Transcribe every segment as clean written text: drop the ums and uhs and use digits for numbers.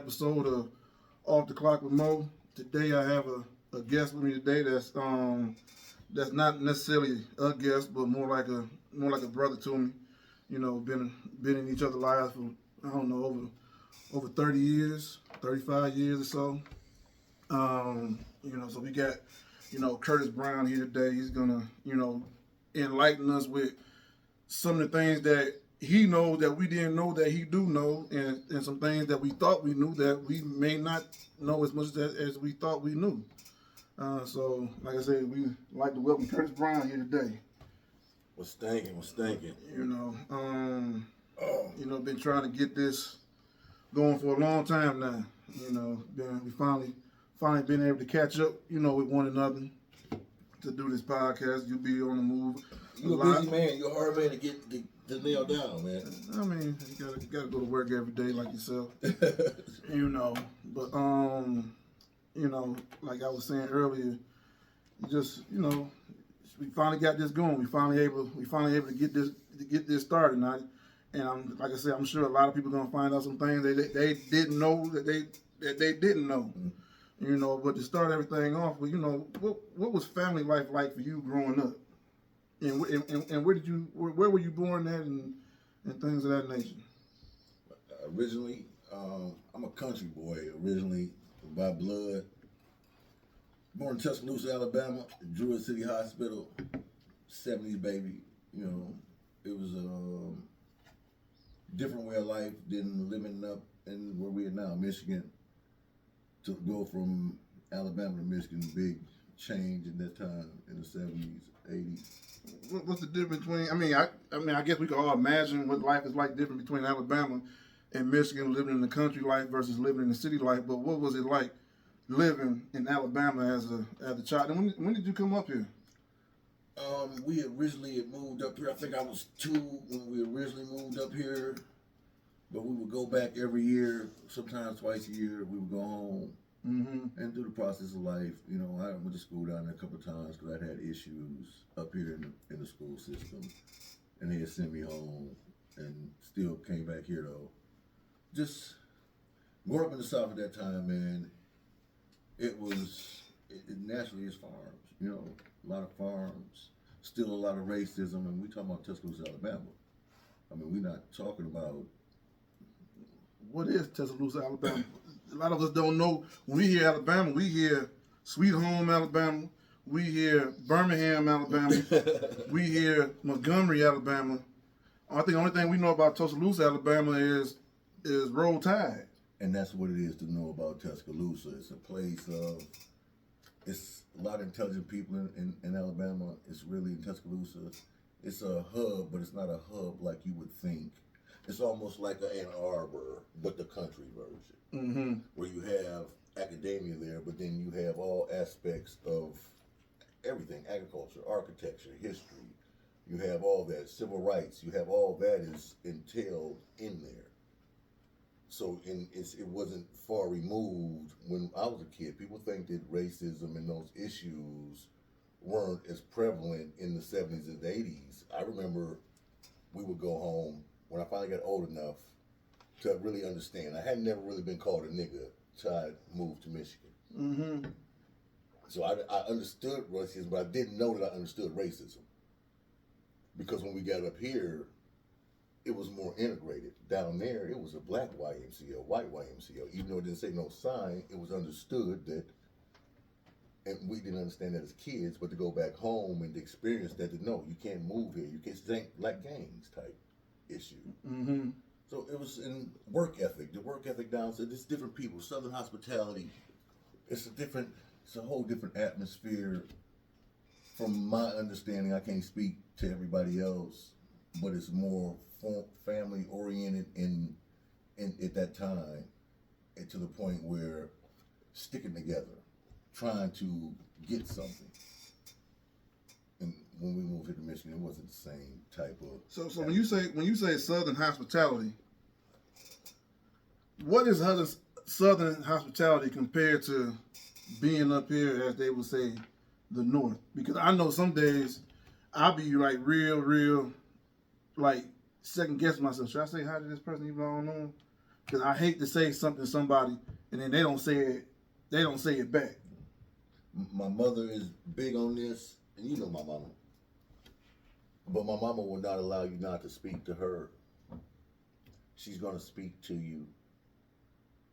episode of Off the Clock with Mo. Today I have a guest with me today that's not necessarily a guest, but more like a brother to me. You know, been in each other's lives for I don't know over 30 years, 35 years or so. So we got Curtis Brown here today. He's gonna enlighten us with some of the things that he knows that we didn't know that he do know, and some things that we thought we knew that we may not know as much as we thought we knew. So, like I said, we like to welcome Curtis Brown here today. What's thinking? Been trying to get this going for a long time now. We finally been able to catch up, with one another to do this podcast. You be on the move. You're a busy man. You're a hard man to get to nail down, man. I mean, you gotta go to work every day like yourself. But like I was saying earlier, we finally got this going. We finally able to get this started now. And like I said, I'm sure a lot of people are gonna find out some things they didn't know that they didn't know. Mm-hmm. But to start everything off with, what was family life like for you growing up? And where were you born at and things of that nature? Originally, I'm a country boy. Originally by blood. Born in Tuscaloosa, Alabama, Druid City Hospital, 70s baby. It was a different way of life than living up in where we are now, Michigan. To go from Alabama to Michigan, big change in that time in the 70s, 80s. What's the difference between? I guess we can all imagine what life is like different between Alabama and Michigan, living in the country life versus living in the city life. But what was it like living in Alabama as a child? And when did you come up here? We originally had moved up here. I think I was 2 when we originally moved up here. But we would go back every year, sometimes twice a year. We would go home and through the process of life. I went to school down there a couple of times because I had issues up here in the school system. And they had sent me home and still came back here, though. Just growing up in the South at that time, man, it naturally is farms. A lot of farms, still a lot of racism. And we talking about Tuscaloosa, Alabama. We're not talking about... What is Tuscaloosa, Alabama? A lot of us don't know. When we hear Alabama, we hear Sweet Home, Alabama. We hear Birmingham, Alabama. We hear Montgomery, Alabama. I think the only thing we know about Tuscaloosa, Alabama is Roll Tide. And that's what it is to know about Tuscaloosa. It's a place of... It's a lot of intelligent people in Alabama. It's really in Tuscaloosa. It's a hub, but it's not a hub like you would think. It's almost like an Ann Arbor, but the country version, where you have academia there, but then you have all aspects of everything: agriculture, architecture, history. You have all that, civil rights. You have all that is entailed in there. So it wasn't far removed when I was a kid. People think that racism and those issues weren't as prevalent in the 70s and 80s. I remember we would go home when I finally got old enough to really understand. I had never really been called a nigga until I moved to Michigan. Mm-hmm. So I understood racism, but I didn't know that I understood racism. Because when we got up here, it was more integrated. Down there, it was a black YMCA, white YMCA. Even though it didn't say no sign, it was understood that, and we didn't understand that as kids, but to go back home and to experience that, to know you can't move here, you can't think like gangs type issue. Mm-hmm. So it was in work ethic. The work ethic down there, it's different people. Southern hospitality, it's a whole different atmosphere. From my understanding, I can't speak to everybody else, but it's more family oriented in at that time, and to the point where sticking together, trying to get something. And when we moved here to Michigan, it wasn't the same type of. So when you say Southern hospitality, what is Southern hospitality compared to being up here, as they would say, the North? Because I know some days I'll be like real, like second guessing myself. Should I say hi to this person even though I don't know him? Because I hate to say something to somebody and then they don't say it back. My mother is big on this, and you know my mama. But my mama will not allow you not to speak to her. She's going to speak to you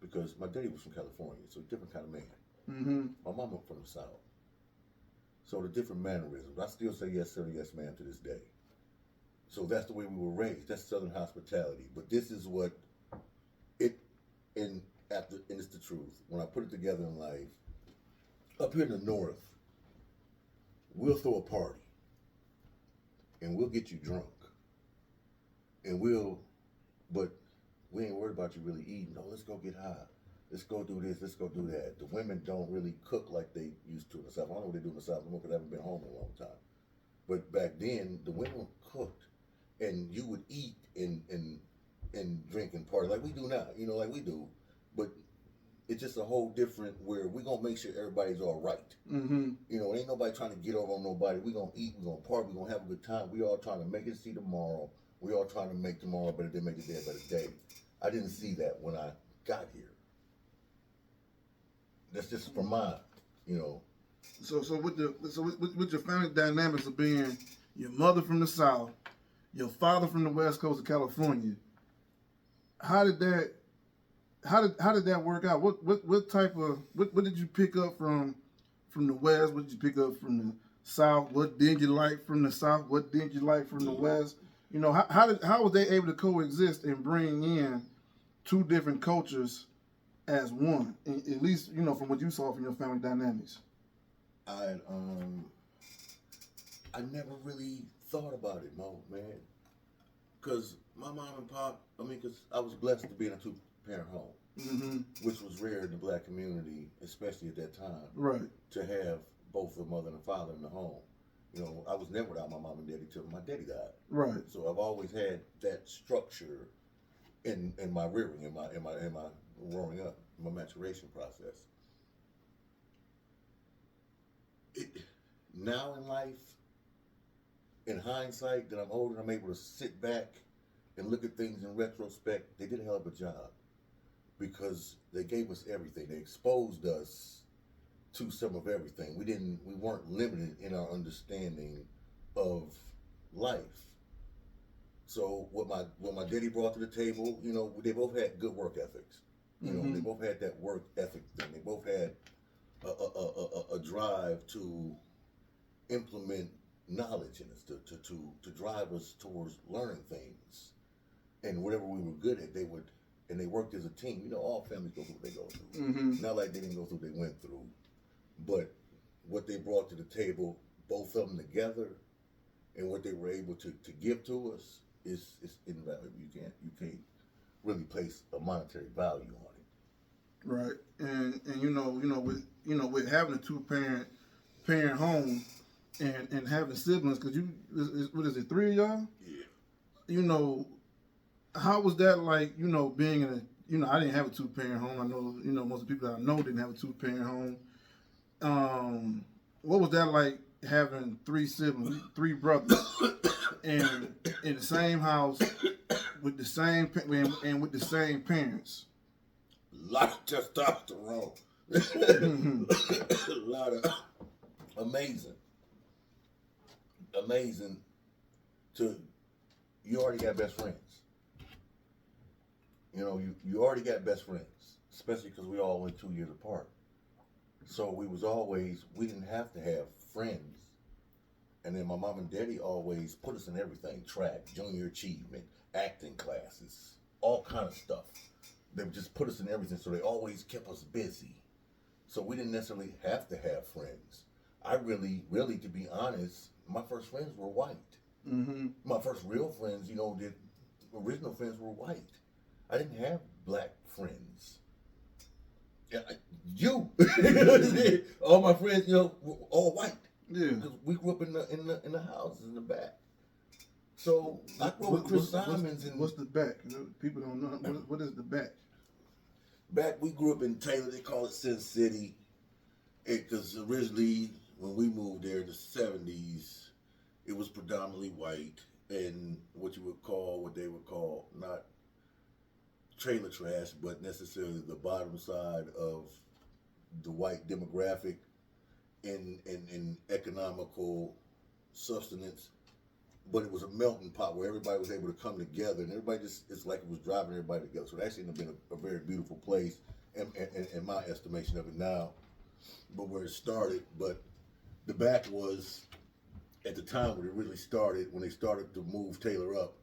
because my daddy was from California, so a different kind of man. Mm-hmm. My mama from the South. So the different mannerisms. I still say yes, sir, yes, ma'am to this day. So that's the way we were raised. That's Southern hospitality. But this is what and it's the truth. When I put it together in life, up here in the North, we'll throw a party and we'll get you drunk. But we ain't worried about you really eating. No, let's go get high. Let's go do this, let's go do that. The women don't really cook like they used to in the South. I don't know what they do in the South anymore because I haven't been home in a long time. But back then, the women cooked, and you would eat and drink and party like we do now, like we do. But it's just a whole different where we're going to make sure everybody's all right. Mm-hmm. Ain't nobody trying to get over on nobody. We're going to eat, we're going to party, we're going to have a good time. We all trying to make it see tomorrow. We all trying to make tomorrow better than make it day a better day. I didn't see that when I got here. That's just for mine, So with your family dynamics of being your mother from the South, your father from the West Coast of California, how did that work out? What type of what did you pick up from the West? What did you pick up from the South? What did you like from the South? What did you like from the West? How was they able to coexist and bring in two different cultures as one? At least from what you saw from your family dynamics. I never really thought about it, man. Because my mom and pop, because I was blessed to be in a two-parent home, mm-hmm. which was rare in the black community, especially at that time. Right. To have both the mother and the father in the home. I was never without my mom and daddy till my daddy died. Right. So I've always had that structure in my rearing, in my growing up, my maturation process. Now in life, in hindsight, that I'm older, I'm able to sit back and look at things in retrospect. They did a hell of a job because they gave us everything. They exposed us to some of everything. We weren't limited in our understanding of life. So what my daddy brought to the table, they both had good work ethics. Mm-hmm. They both had that work ethic thing. They both had a drive to implement knowledge in us, to drive us towards learning things, and whatever we were good at, they worked as a team. All families go through what they go through. Mm-hmm. Not like they didn't go through what they went through, but what they brought to the table, both of them together, and what they were able to give to us is invaluable. You can't really place a monetary value on it. Right, and with having a two-parent home and having siblings, because what is it, 3 of y'all? Yeah. How was that like? Being in I didn't have a two-parent home. I know, most of the people that I know didn't have a two-parent home. What was that like having 3 siblings, 3 brothers, and in the same house with the same and with the same parents? A lot of testosterone. A lot of amazing. You already got best friends. You already got best friends, especially because we all went 2 years apart. So we didn't have to have friends. And then my mom and daddy always put us in everything: track, junior achievement, acting classes, all kind of stuff. They just put us in everything, so they always kept us busy. So we didn't necessarily have to have friends. I really, to be honest, my first friends were white. Mm-hmm. My first real friends, the original friends were white. I didn't have black friends. All my friends, were all white. Yeah. Because we grew up in the houses in the back. So I grew up with Chris Simons. What's the back? People don't know. What is the back? Back, we grew up in Taylor. They call it Sin City. Because originally, when we moved there in the 70s, it was predominantly white. And what they would call, not trailer trash, but necessarily the bottom side of the white demographic in economical sustenance. But it was a melting pot where everybody was able to come together, and everybody it's like it was driving everybody together. So it actually ended up being a very beautiful place, in my estimation of it now. But where it started, but the back was at the time when it really started, when they started to move Taylor up,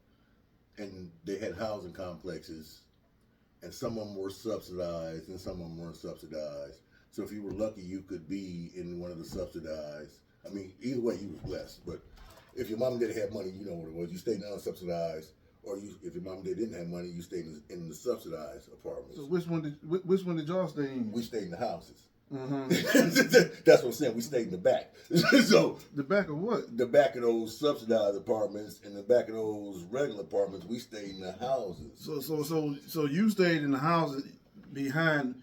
and they had housing complexes, and some of them were subsidized and some of them weren't subsidized. So if you were lucky, you could be in one of the subsidized. I mean, either way, you was blessed. But if your mom and dad had money, you know what it was. You stayed in unsubsidized, or if your mom and dad didn't have money, you stayed in the subsidized apartments. So which one did y'all stay in? We stayed in the houses. Mm-hmm. That's what I'm saying. We stayed in the back. So the back of what? The back of those subsidized apartments and the back of those regular apartments, we stayed in the houses. So you stayed in the houses behind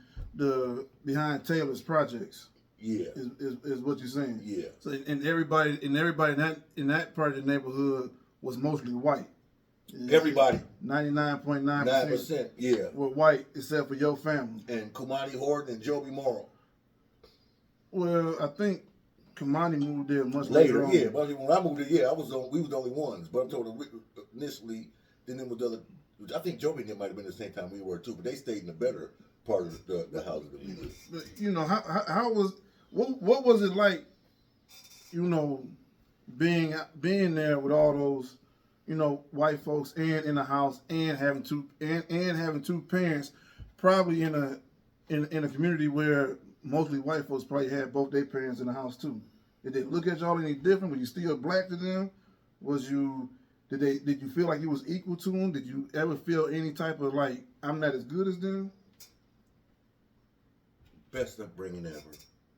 Taylor's projects. Yeah, is what you're saying. Yeah. So and everybody in that part of the neighborhood was mostly white. Everybody. 99.9%. Yeah. Were white except for your family. And Kumani Horton and Joby Morrow. Well, I think Kamani moved there much later on. Yeah, but when I moved there, yeah, we was the only ones. But I'm told initially, then there was the other. I think Joby and them might have been the same time we were too, but they stayed in the better part of the houses that we lived. But you know, how was what was it like? You know, being there with all those, you know, white folks and in the house and having two parents, probably in a community where mostly white folks probably had both their parents in the house too. Did they look at y'all any different? Were you still black to them? Did you feel like you was equal to them? Did you ever feel any type of like, I'm not as good as them? Best upbringing ever.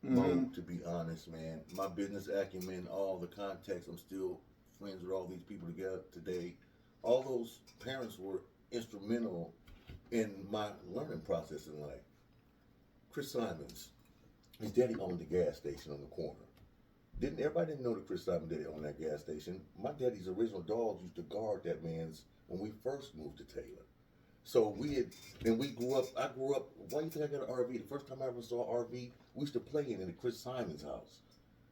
Mm-hmm. To be honest, man. My business acumen, all the context, I'm still friends with all these people together today. All those parents were instrumental in my learning process in life. Chris Simons, his daddy owned the gas station on the corner. Everybody didn't know that Chris Simon daddy owned that gas station. My daddy's original dogs used to guard that man's when we first moved to Taylor. So we grew up, I grew up, why do you think I got an RV? The first time I ever saw an RV, we used to play in Chris Simon's house.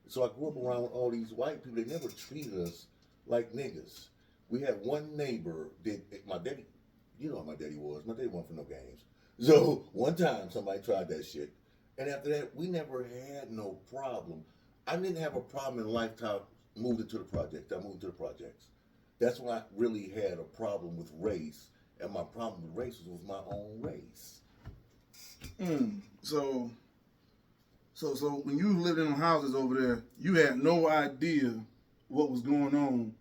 So I grew up around all these white people. They never treated us like niggas. We had one neighbor that my daddy, you know how my daddy was. My daddy wasn't for no games. So one time somebody tried that shit. And after that, we never had no problem. I didn't have a problem in life till I moved into the projects. That's when I really had a problem with race. And my problem with race was my own race. So when you lived in the houses over there, you had no idea what was going on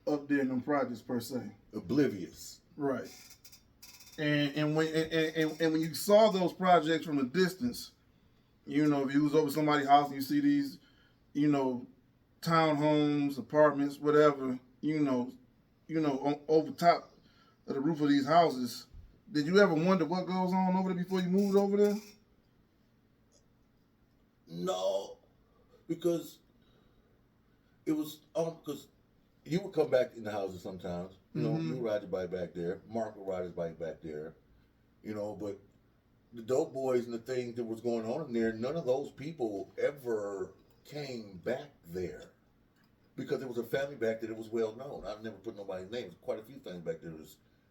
up there in them projects per se. Oblivious. Right. And when you saw those projects from a distance, you know, if you was over somebody's house and you see these, you know, townhomes, apartments, whatever, you know, over top of the roof of these houses, did you ever wonder what goes on over there before you moved over there? No, because it was because you would come back in the houses sometimes. You know, you would ride your bike back there. Mark would ride his bike back there. You know, but the dope boys and the things that was going on in there, none of those people ever came back there because there was a family back there that was well known. I've never put nobody's name. There's quite a few families back there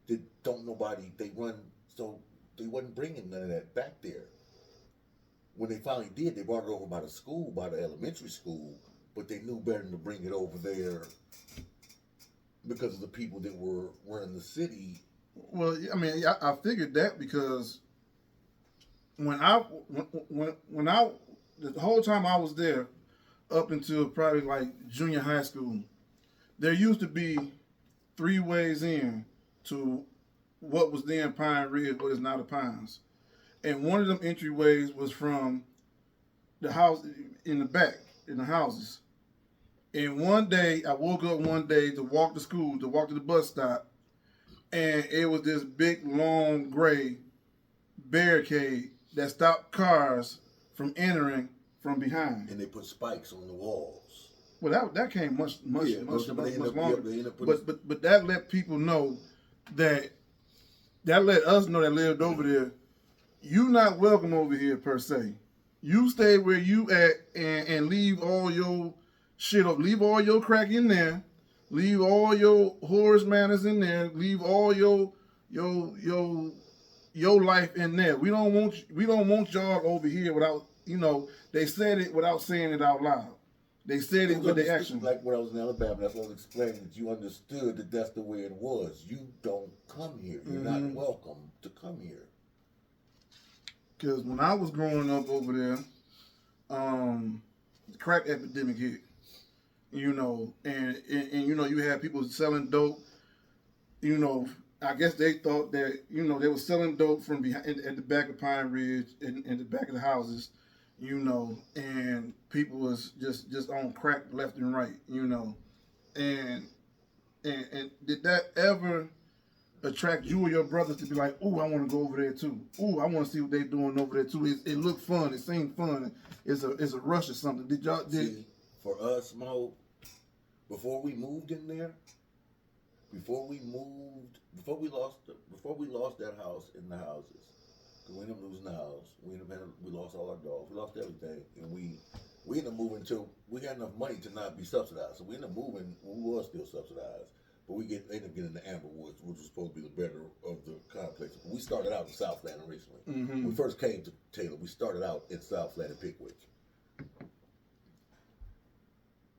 that don't nobody. They run, so they wasn't bringing none of that back there. When they finally did, they brought it over by the school, by the elementary school, but they knew better than to bring it over there because of the people that were in the city. Well, I mean, I figured that because when the whole time I was there, up until probably like junior high school, there used to be 3 ways in to what was then Pine Ridge, what is now the Pines. And one of them entryways was from the house in the back, in the houses. And one day, I woke up one day to walk to school, to walk to the bus stop, and it was this big, long, gray barricade that stopped cars from entering from behind. And they put spikes on the walls. Well, that came much longer. But But that let people know that that let us know that lived over there, you not welcome over here per se. You stay where you at and leave all your shit up. Leave all your crack in there. Leave all your horse manners in there. Leave all your life in there. We don't want y'all over here without, they said it without saying it out loud. They said it with their actions. Like when I was in Alabama, that's what I was explaining, that you understood that that's the way it was. You don't come here. You're not welcome to come here. Because when I was growing up over there, the crack epidemic hit. And you had people selling dope. I guess they thought that they were selling dope from behind at the back of Pine Ridge in the back of the houses, and people was just on crack left and right, and did that ever attract you or your brothers to be like, ooh, I want to go over there too. Ooh, I want to see what they doing over there too. It looked fun. It seemed fun. It's a rush or something. See, for us, Mo, before we moved in there, before we lost that house in the houses, we ended up losing the house. We lost all our dogs. We lost everything, and we ended up moving till we had enough money to not be subsidized. So we ended up moving. We were still subsidized, but we ended up getting the Amber Woods, which was supposed to be the better of the complex. We started out in Southland originally. When we first came to Taylor, we started out in Southland and Pickwick.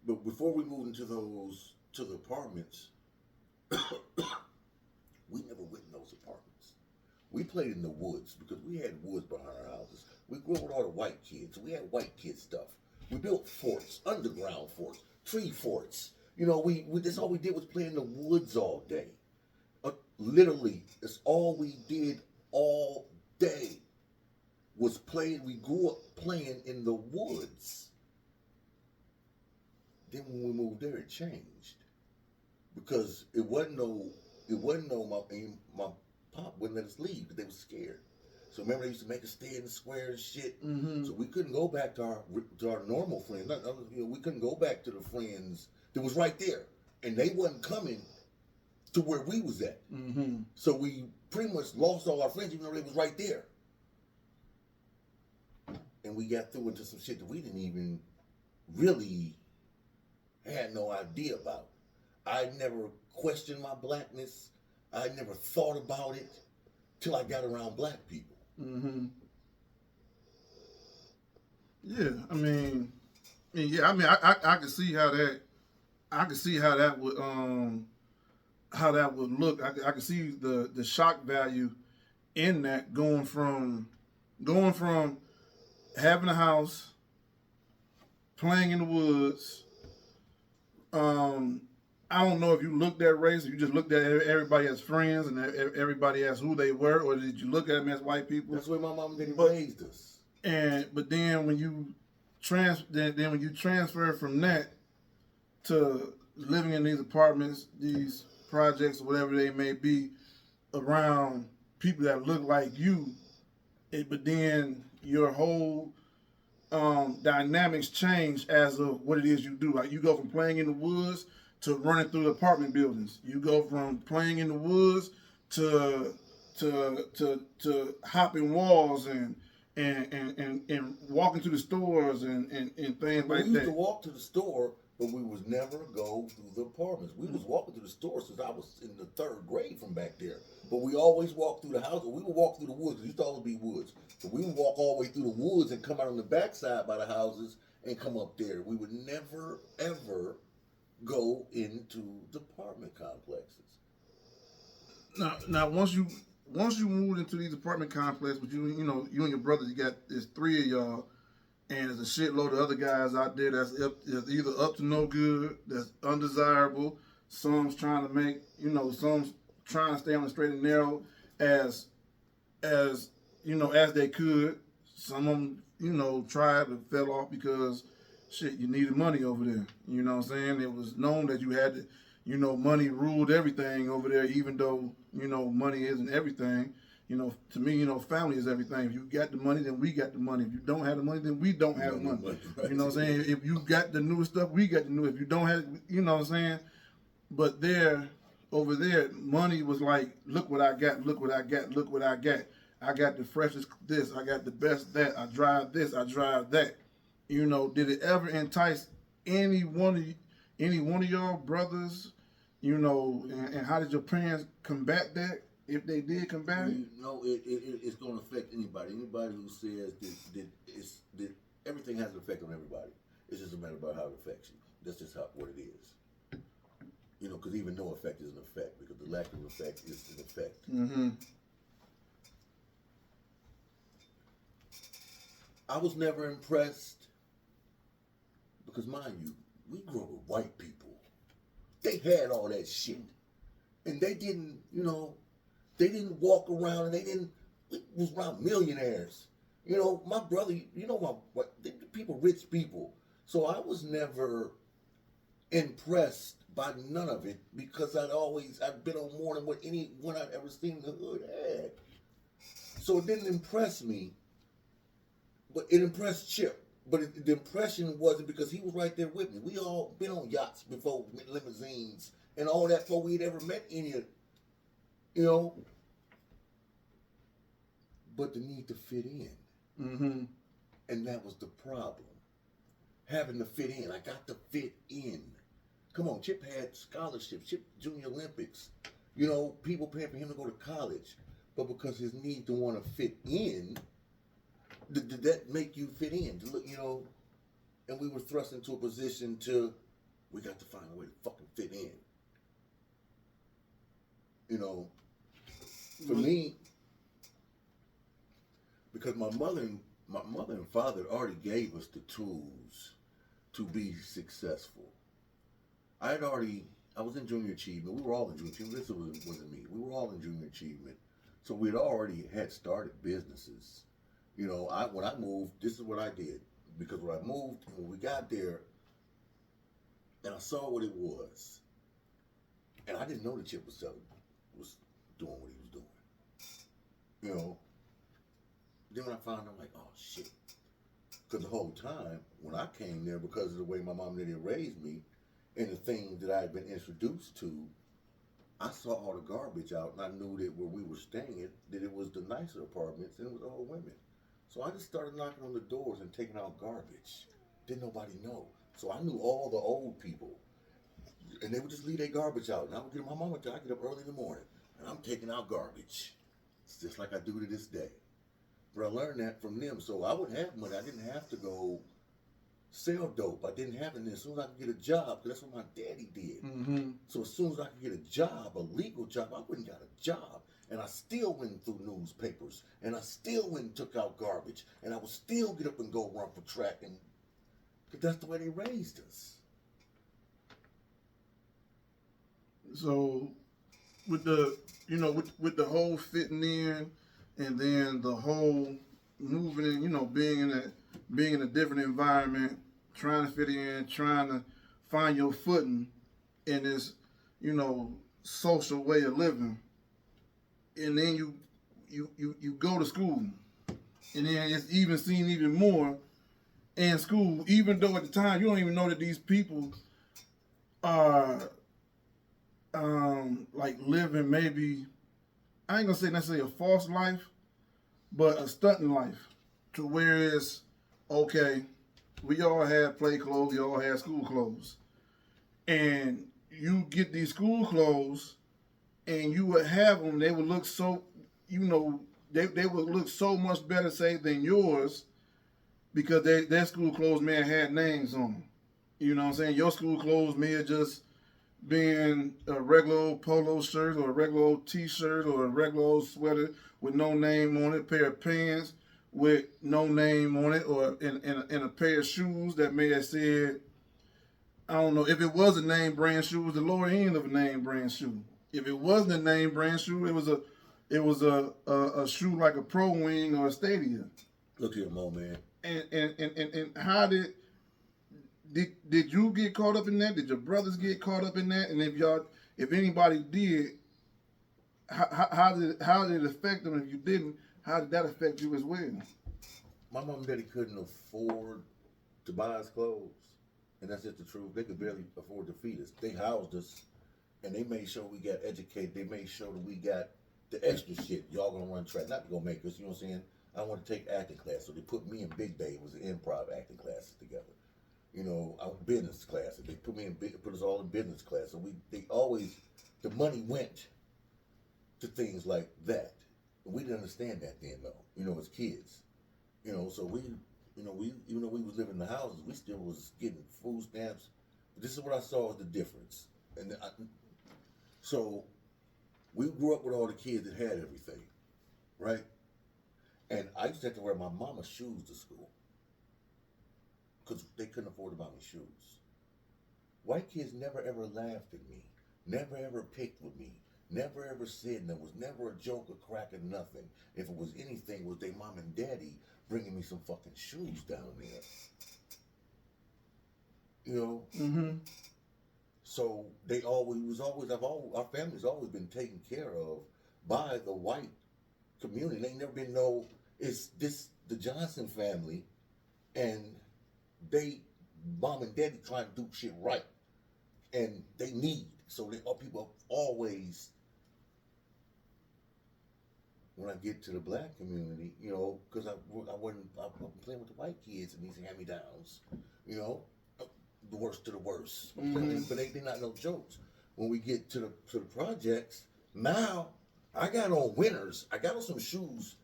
But before we moved into the apartments, we never went in those apartments. We played in the woods because we had woods behind our houses. We grew up with all the white kids. We had white kid stuff. We built forts, underground forts, tree forts. That's all we did was play in the woods all day. Literally, that's all we did all day was play. We grew up playing in the woods. Then when we moved there, it changed because it wasn't no. My pop wouldn't let us leave because they were scared. So remember, they used to make us stay in the square and shit. So we couldn't go back to our normal friends. We couldn't go back to the friends that was right there, and they wasn't coming to where we was at. So we pretty much lost all our friends, even though they was right there. And we got through into some shit that we didn't even really had no idea about. I never questioned my blackness. I never thought about it till I got around black people. Yeah, I can see how that. I can see how that would look. I can see the shock value in that going from having a house, playing in the woods. I don't know if you looked at race, or you just looked at everybody as friends and everybody as who they were, or did you look at them as white people? That's where my mom and daddy raised us. But then when you transfer from that to living in these apartments, these projects, whatever they may be, around people that look like you, but then your whole dynamics change as of what it is you do. Like you go from playing in the woods to running through the apartment buildings. You go from playing in the woods to hopping walls and walking to the stores and things like that. We used to walk to the store, but we was never go through the apartments. We was walking to the store since I was in the 3rd grade from back there. But we always walked through the house. We would walk through the woods. It used to always be woods. So we would walk all the way through the woods and come out on the backside by the houses and come up there. We would never, ever go into the apartment complexes. Now once you moved into these apartment complexes, but you and your brothers, there's 3 of y'all, and there's a shitload of other guys out there that's either up to no good, that's undesirable. Some's trying to make, some's trying to stay on the straight and narrow as they could. Some of them, tried but fell off because you needed money over there. You know what I'm saying? It was known that you had to, money ruled everything over there, even though, money isn't everything. To me, family is everything. If you got the money, then we got the money. If you don't have the money, then we don't have the money. Right. You know what I'm saying? If you got the new stuff, we got the new. If you don't have, you know what I'm saying? But there, Over there, money was like, look what I got, look what I got, look what I got. I got the freshest this, I got the best that, I drive this, I drive that. You know, did it ever entice any one of any one of y'all brothers? You know, and how did your parents combat that? If they did combat it? You know, it's going to affect anybody. Anybody who says that everything has an effect on everybody. It's just a matter about how it affects you. That's just what it is. You know, because even no effect is an effect, because the lack of effect is an effect. Mm-hmm. I was never impressed because, mind you, we grew up with white people. They had all that shit. And they didn't, you know, they didn't walk around and it was around millionaires. You know, my brother, you know, people, rich people. So I was never impressed by none of it because I'd been on more than what anyone I'd ever seen in the hood had. So it didn't impress me, but it impressed Chip. But the impression wasn't because he was right there with me. We all been on yachts before, limousines, and all that before we'd ever met any of, you know. But the need to fit in. Mm-hmm. And that was the problem. Having to fit in. I got to fit in. Come on, Chip had scholarships, Chip Junior Olympics. You know, people paying for him to go to college. But because his need to want to fit in, did that make you fit in? To look, you know, and we were thrust into a position we got to find a way to fucking fit in. You know, for me, because my mother and father already gave us the tools to be successful. I was in junior achievement. We were all in junior achievement. This wasn't me. We were all in junior achievement. So we'd already had started businesses. You know, when I moved, this is what I did. Because when I moved, when we got there, and I saw what it was, and I didn't know the Chip was doing what he was doing. You know, then when I found out, I'm like, oh shit. Because the whole time, when I came there, because of the way my mom and daddy raised me, and the things that I had been introduced to, I saw all the garbage out, and I knew that where we were staying, that it was the nicer apartments, and it was all women. So I just started knocking on the doors and taking out garbage. Didn't nobody know. So I knew all the old people. And they would just leave their garbage out. And I would get my mama, I get up early in the morning, and I'm taking out garbage. It's just like I do to this day. But I learned that from them. So I would have money. I didn't have to go sell dope. I didn't have to. As soon as I could get a job, because that's what my daddy did. Mm-hmm. So as soon as I could get a job, a legal job, I went and got a job. And I still went through newspapers. And I still went and took out garbage. And I would still get up and go run for track. And because that's the way they raised us. So with the, you know, with the whole fitting in, and then the whole moving in, you know, being in a different environment, trying to fit in, trying to find your footing in this, you know, social way of living. And then you go to school, and then it's even seen even more in school, even though at the time you don't even know that these people are like living maybe, I ain't gonna say necessarily a false life, but a stunting life, to where it's okay, we all had play clothes, we all had school clothes, and you get these school clothes, and you would have them, they would look so, you know, they would look so much better, say, than yours, because their school clothes may have had names on them. You know what I'm saying? Your school clothes may have just been a regular old polo shirt, or a regular old t-shirt, or a regular old sweater with no name on it, pair of pants with no name on it, or in a pair of shoes that may have said, I don't know, if it was a name brand shoe, it was the lower end of a name brand shoe. If it wasn't a name brand shoe, it was a shoe like a Pro Wing or a Stadia. Look here, Mo, man. And how did you get caught up in that? Did your brothers get caught up in that? And if anybody did, how did it affect them? If you didn't, how did that affect you as well? My mom and daddy couldn't afford to buy us clothes. And that's just the truth. They could barely afford to feed us. They housed us and they made sure we got educated. They made sure that we got the extra shit. Y'all gonna run track, not to go make us. You know what I'm saying? I want to take acting class, so they put me and Big Dave was improv acting classes together. You know, our business classes. They put us all in business class. So they always, the money went to things like that. We didn't understand that then, though. You know, as kids. You know, so even though we was living in the houses, we still was getting food stamps. But this is what I saw as the difference. And so we grew up with all the kids that had everything, right? And I used to have to wear my mama's shoes to school because they couldn't afford to buy me shoes. White kids never ever laughed at me, never ever picked with me, never ever said, and there was never a joke or crack or nothing. If it was anything, it was their mom and daddy bringing me some fucking shoes down there. You know? Mm-hmm. So our family's always been taken care of by the white community. They ain't never been the Johnson family, and mom and daddy trying to do shit right, and they need. So people always, when I get to the black community, you know, because I'm playing with the white kids and these hand-me-downs, you know, the worst to the worst. Mm-hmm. But they're not no jokes. When we get to the projects, now I got on winners. I got on some shoes,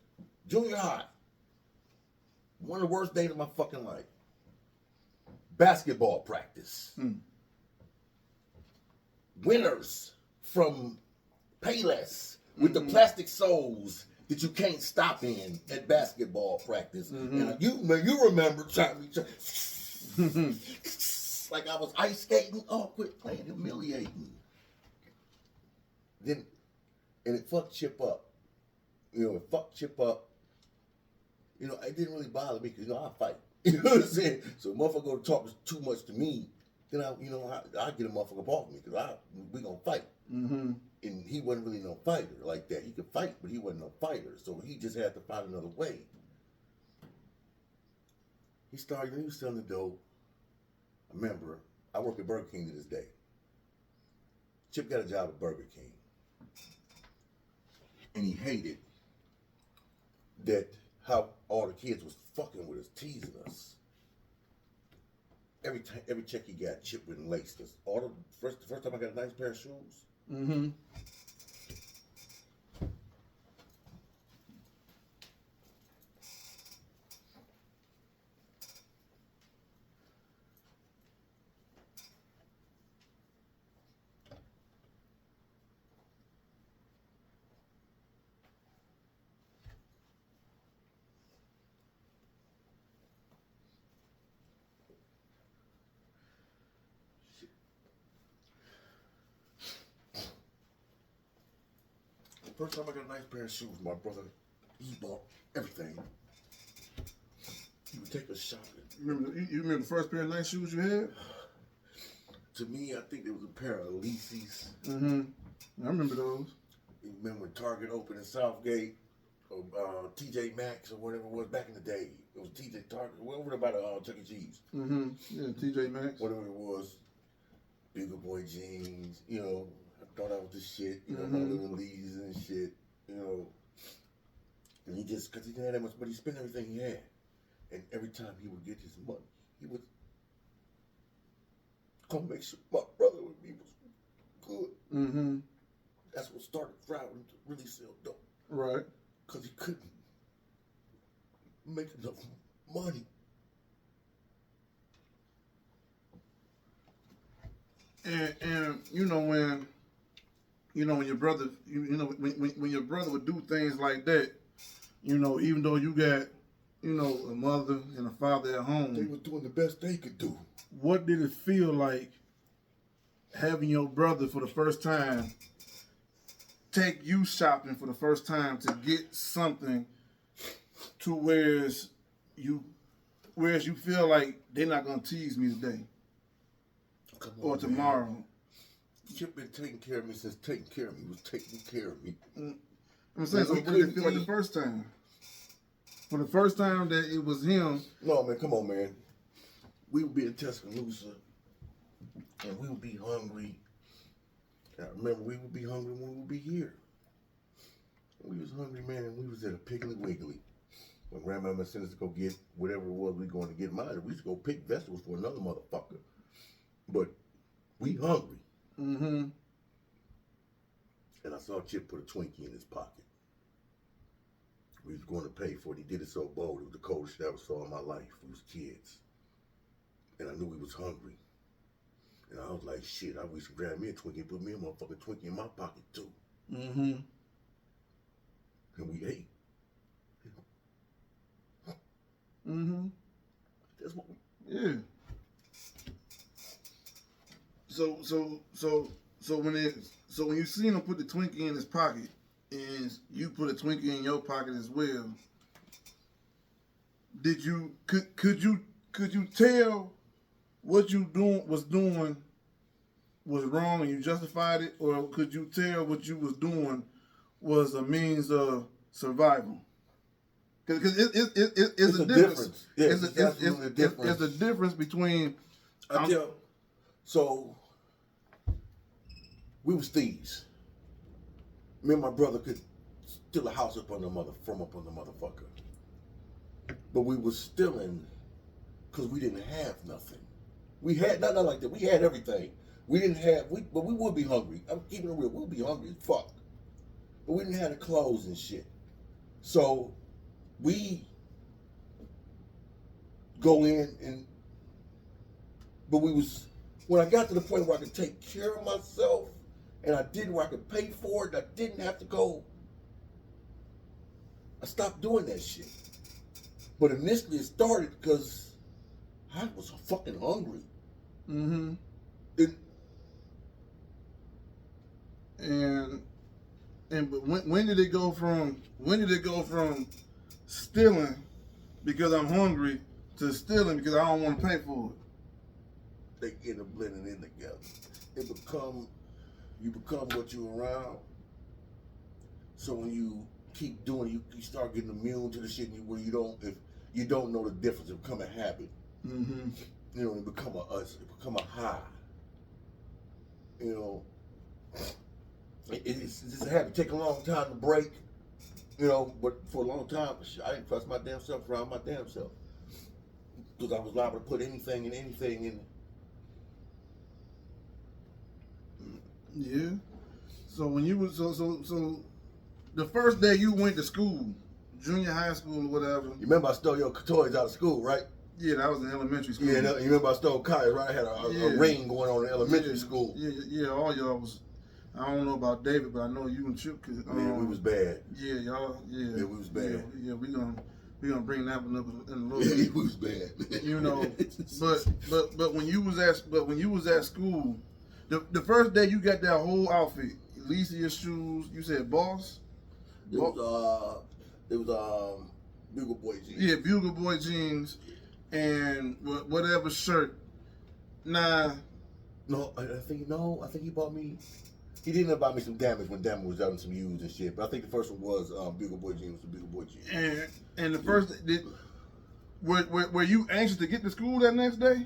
junior high. One of the worst days of my fucking life. Basketball practice. Winners from Payless with the plastic soles that you can't stop in at basketball practice. And you remember trying like I was ice skating. Oh, quit playing, humiliating. And it fucked Chip up. You know, it fucked Chip up. You know, it didn't really bother me because, you know, I fight. You know what I'm saying? So if a motherfucker go talk too much to me, then I get a motherfucker off me because we gonna fight. Mm-hmm. And he wasn't really no fighter like that. He could fight, but he wasn't no fighter. So he just had to find another way. He was selling the dope. I remember, I work at Burger King to this day. Chip got a job at Burger King. And he hated that how all the kids was fucking with us, teasing us. Every check he got, Chip went and laced us. The first time I got a nice pair of shoes. Mm-hmm. First time I got a nice pair of shoes, my brother, he bought everything. He would take us shopping. You remember the first pair of nice shoes you had? To me, I think there was a pair of Alesis. Mm-hmm. I remember those. You remember when Target opened in Southgate, or TJ Maxx, or whatever it was back in the day. It was TJ Target, over there by the Chuck E. Cheese. Mm-hmm. Yeah, TJ Maxx. Whatever it was. Bigger Boy jeans, you know. I thought I was the shit, you know, my little Lees and shit, you know. And because he didn't have that much, but he spent everything he had. And every time he would get his money, he would come make sure my brother with me was good. Mm-hmm. That's what started driving him to really sell dope. Right. Because he couldn't make enough money. And you know when your brother when your brother would do things like that, you know, even though you got, you know, a mother and a father at home, They were doing the best they could do. what did it feel like having your brother for the first time take you shopping for the first time to get something to whereas you feel like they're not gonna tease me today or tomorrow? Man. Chip been taking care of me since taking care of me was taking care of me. I'm saying, so what did it feel like the first time? For the first time that it was him. No, man, come on, man. We would be in Tuscaloosa, and we would be hungry, I remember we would be hungry when we would be here. We was hungry, man, and we was at a Piggly Wiggly. When grandmama sent us to go get whatever it was we going to get mine, we used to go pick vegetables for another motherfucker. But we hungry. Mm-hmm. And I saw Chip put a Twinkie in his pocket. We was going to pay for it. He did it so bold. It was the coldest shit I ever saw in my life. We was kids. And I knew we was hungry. And I was like, shit, I wish to grab me a Twinkie and put me a motherfucking Twinkie in my pocket too. Mm-hmm. And we ate. Mm-hmm. That's what we... Yeah. So when you seen him put the Twinkie in his pocket and you put a Twinkie in your pocket as well, could you tell what you was doing was wrong and you justified it, or could you tell what you was doing was a means of survival? Because it's a difference. Yeah, It's definitely a difference. It's a difference between. So we was thieves. Me and my brother could steal a house from up on the motherfucker. But we was stealing because we didn't have nothing. We had not like that. We had everything. We didn't have but we would be hungry. I'm keeping it real. We'll be hungry as fuck. But we didn't have the clothes and shit. So we go in but we was, when I got to the point where I could take care of myself and I did where I could pay for it, I didn't have to go, I stopped doing that shit. But initially it started because I was fucking hungry. Mm-hmm. But when did it go from stealing because I'm hungry to stealing because I don't want to pay for it? They end up blending in together. You become what you're around. So when you keep doing it, you start getting immune to the shit where if you don't know the difference, it become a habit. Mm-hmm. You know, it become a high. You know, it's just a habit. It take a long time to break. You know, but for a long time, I didn't trust my damn self around my damn self because I was liable to put anything in. Yeah. So when you was so the first day you went to school, junior high school or whatever. You remember I stole your toys out of school, right? Yeah, that was in elementary school. Yeah, you remember I stole Kai, right? I had a ring going on in elementary school. Yeah, all y'all was. I don't know about David, but I know you and Chip. Man, we was bad. Yeah, y'all. Yeah, we was bad. Yeah, we gonna bring that one up in a little Yeah, bit. we was bad. You know, but when you was at school, the first day you got that whole outfit, Alicia shoes. You said Boss. It was Bugle Boy jeans. Yeah, Bugle Boy jeans, and whatever shirt. Nah. No, I think he bought me. He didn't buy me some Damage when Damage was out in some U's and shit. But I think the first one was Bugle Boy jeans. The Bugle Boy jeans. And the first were you anxious to get to school that next day?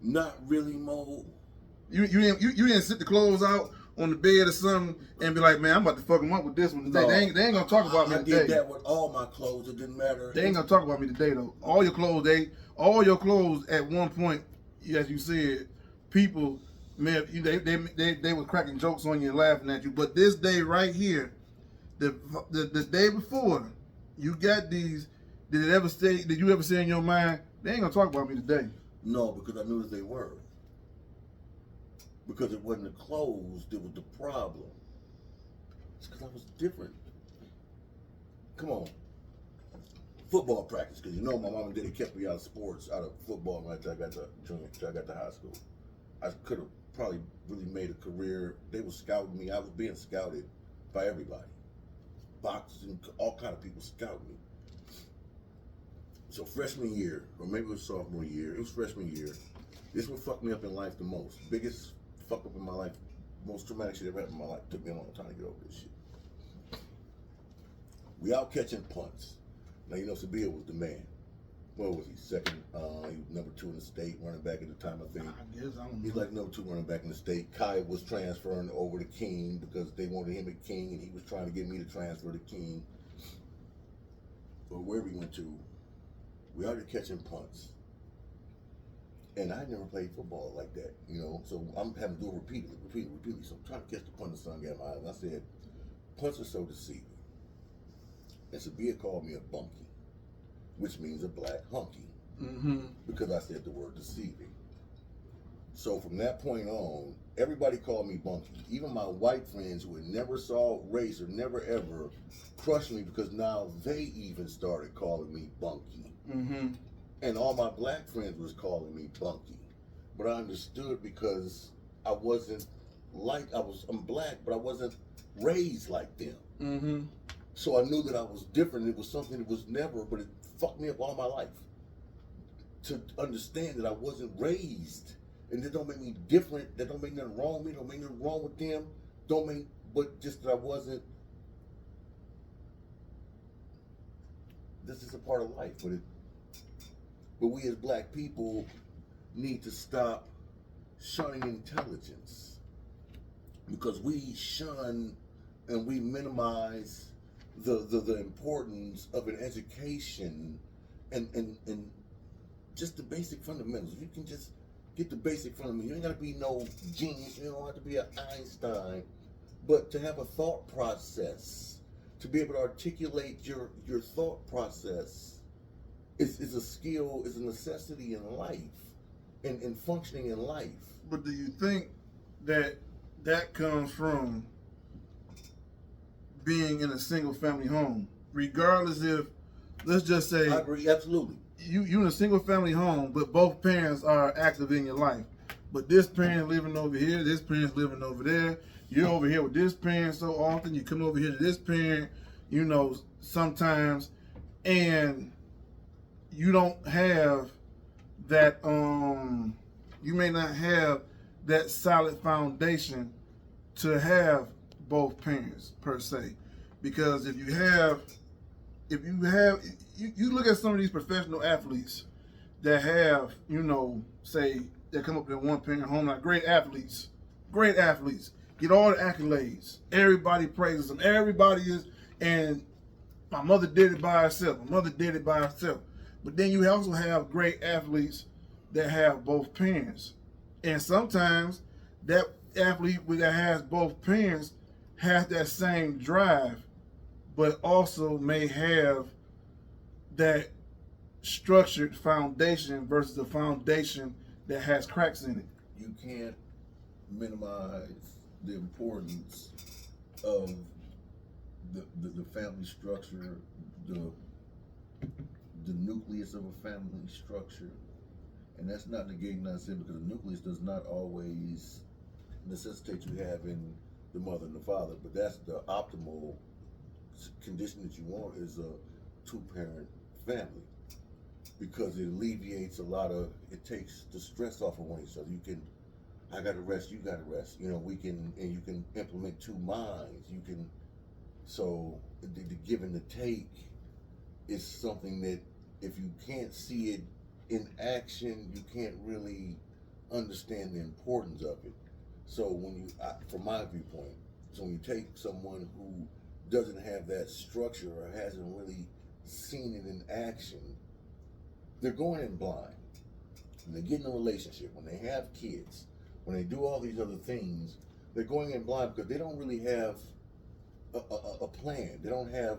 Not really, Mo. You didn't sit the clothes out on the bed or something and be like, man, I'm about to fuck them up with this one today. No, they ain't gonna talk about me today. I did that with all my clothes. It didn't matter. They ain't gonna talk about me today though. All your clothes at one point, as you said, people, man, they were cracking jokes on you and laughing at you. But this day right here, the day before, you got these. Did you ever say in your mind, they ain't gonna talk about me today? No, because I knew that they were. Because it wasn't the clothes that was the problem. It's because I was different. Come on. Football practice, because you know my mom and daddy kept me out of sports, out of football right till I got to high school. I could have probably really made a career. They were scouting me. I was being scouted by everybody. Boxing, all kind of people scouting me. So freshman year, or maybe it was sophomore year, it was freshman year. This one fucked me up in life the most. Biggest fuck up in my life, most traumatic shit ever happened in my life. Took me a long time to get over this shit. We out catching punts. Now you know Sabia was the man. what was he, second? He was number 2 in the state, running back at the time, I think. I guess I don't He's know. like number 2 running back in the state. Kai was transferring over to King because they wanted him at King, and he was trying to get me to transfer to King. But where we went to, we started catching punts. And I never played football like that, you know. So I'm having to do it repeatedly. So I'm trying to catch the punt, the sun got in my eyes. And I said, punts are so deceiving. And Sabia called me a bunkie, which means a black hunky, because I said the word deceiving. So from that point on, everybody called me bunkie. Even my white friends who had never saw race or never ever crushed me, because now they even started calling me bunkie. And all my black friends was calling me bunkie. But I understood because I wasn't like, I'm black, but I wasn't raised like them. So I knew that I was different. It was something that was never, but it fucked me up all my life. To understand that I wasn't raised. And that don't make me different. That don't make nothing wrong with me. Don't make nothing wrong with them. But just that I wasn't. This is a part of life. But we as black people need to stop shunning intelligence. Because we shun and we minimize the importance of an education and just the basic fundamentals. You can just get the basic fundamentals. You ain't gotta be no genius. You don't have to be an Einstein, but to have a thought process, to be able to articulate your thought process is a skill, is a necessity in life, and functioning in life. But do you think that comes from being in a single family home? Regardless if, let's just say, I agree, absolutely. you in a single family home, but both parents are active in your life. But this parent living over here, this parent's living over there. You're over here with this parent so often. You come over here to this parent, you know, sometimes, and you don't have that. You may not have that solid foundation to have both parents per se, because if you look at some of these professional athletes that have, you know, say they come up in one parent home, like great athletes, get all the accolades. Everybody praises them. Everybody is, and my mother did it by herself. But then you also have great athletes that have both parents. And sometimes that athlete that has both parents has that same drive, but also may have that structured foundation versus a foundation that has cracks in it. You can't minimize the importance of the family structure, the nucleus of a family structure. And that's not negating saying, because the nucleus does not always necessitate you having the mother and the father, but that's the optimal condition that you want, is a 2-parent family, because it alleviates it takes the stress off of one each other. You can, I gotta rest, you gotta rest. You know, you can implement 2 minds. So the give and the take is something that if you can't see it in action, you can't really understand the importance of it. So from my viewpoint, so when you take someone who doesn't have that structure or hasn't really seen it in action, they're going in blind. When they get in a relationship, when they have kids, when they do all these other things, they're going in blind because they don't really have a plan. They don't have,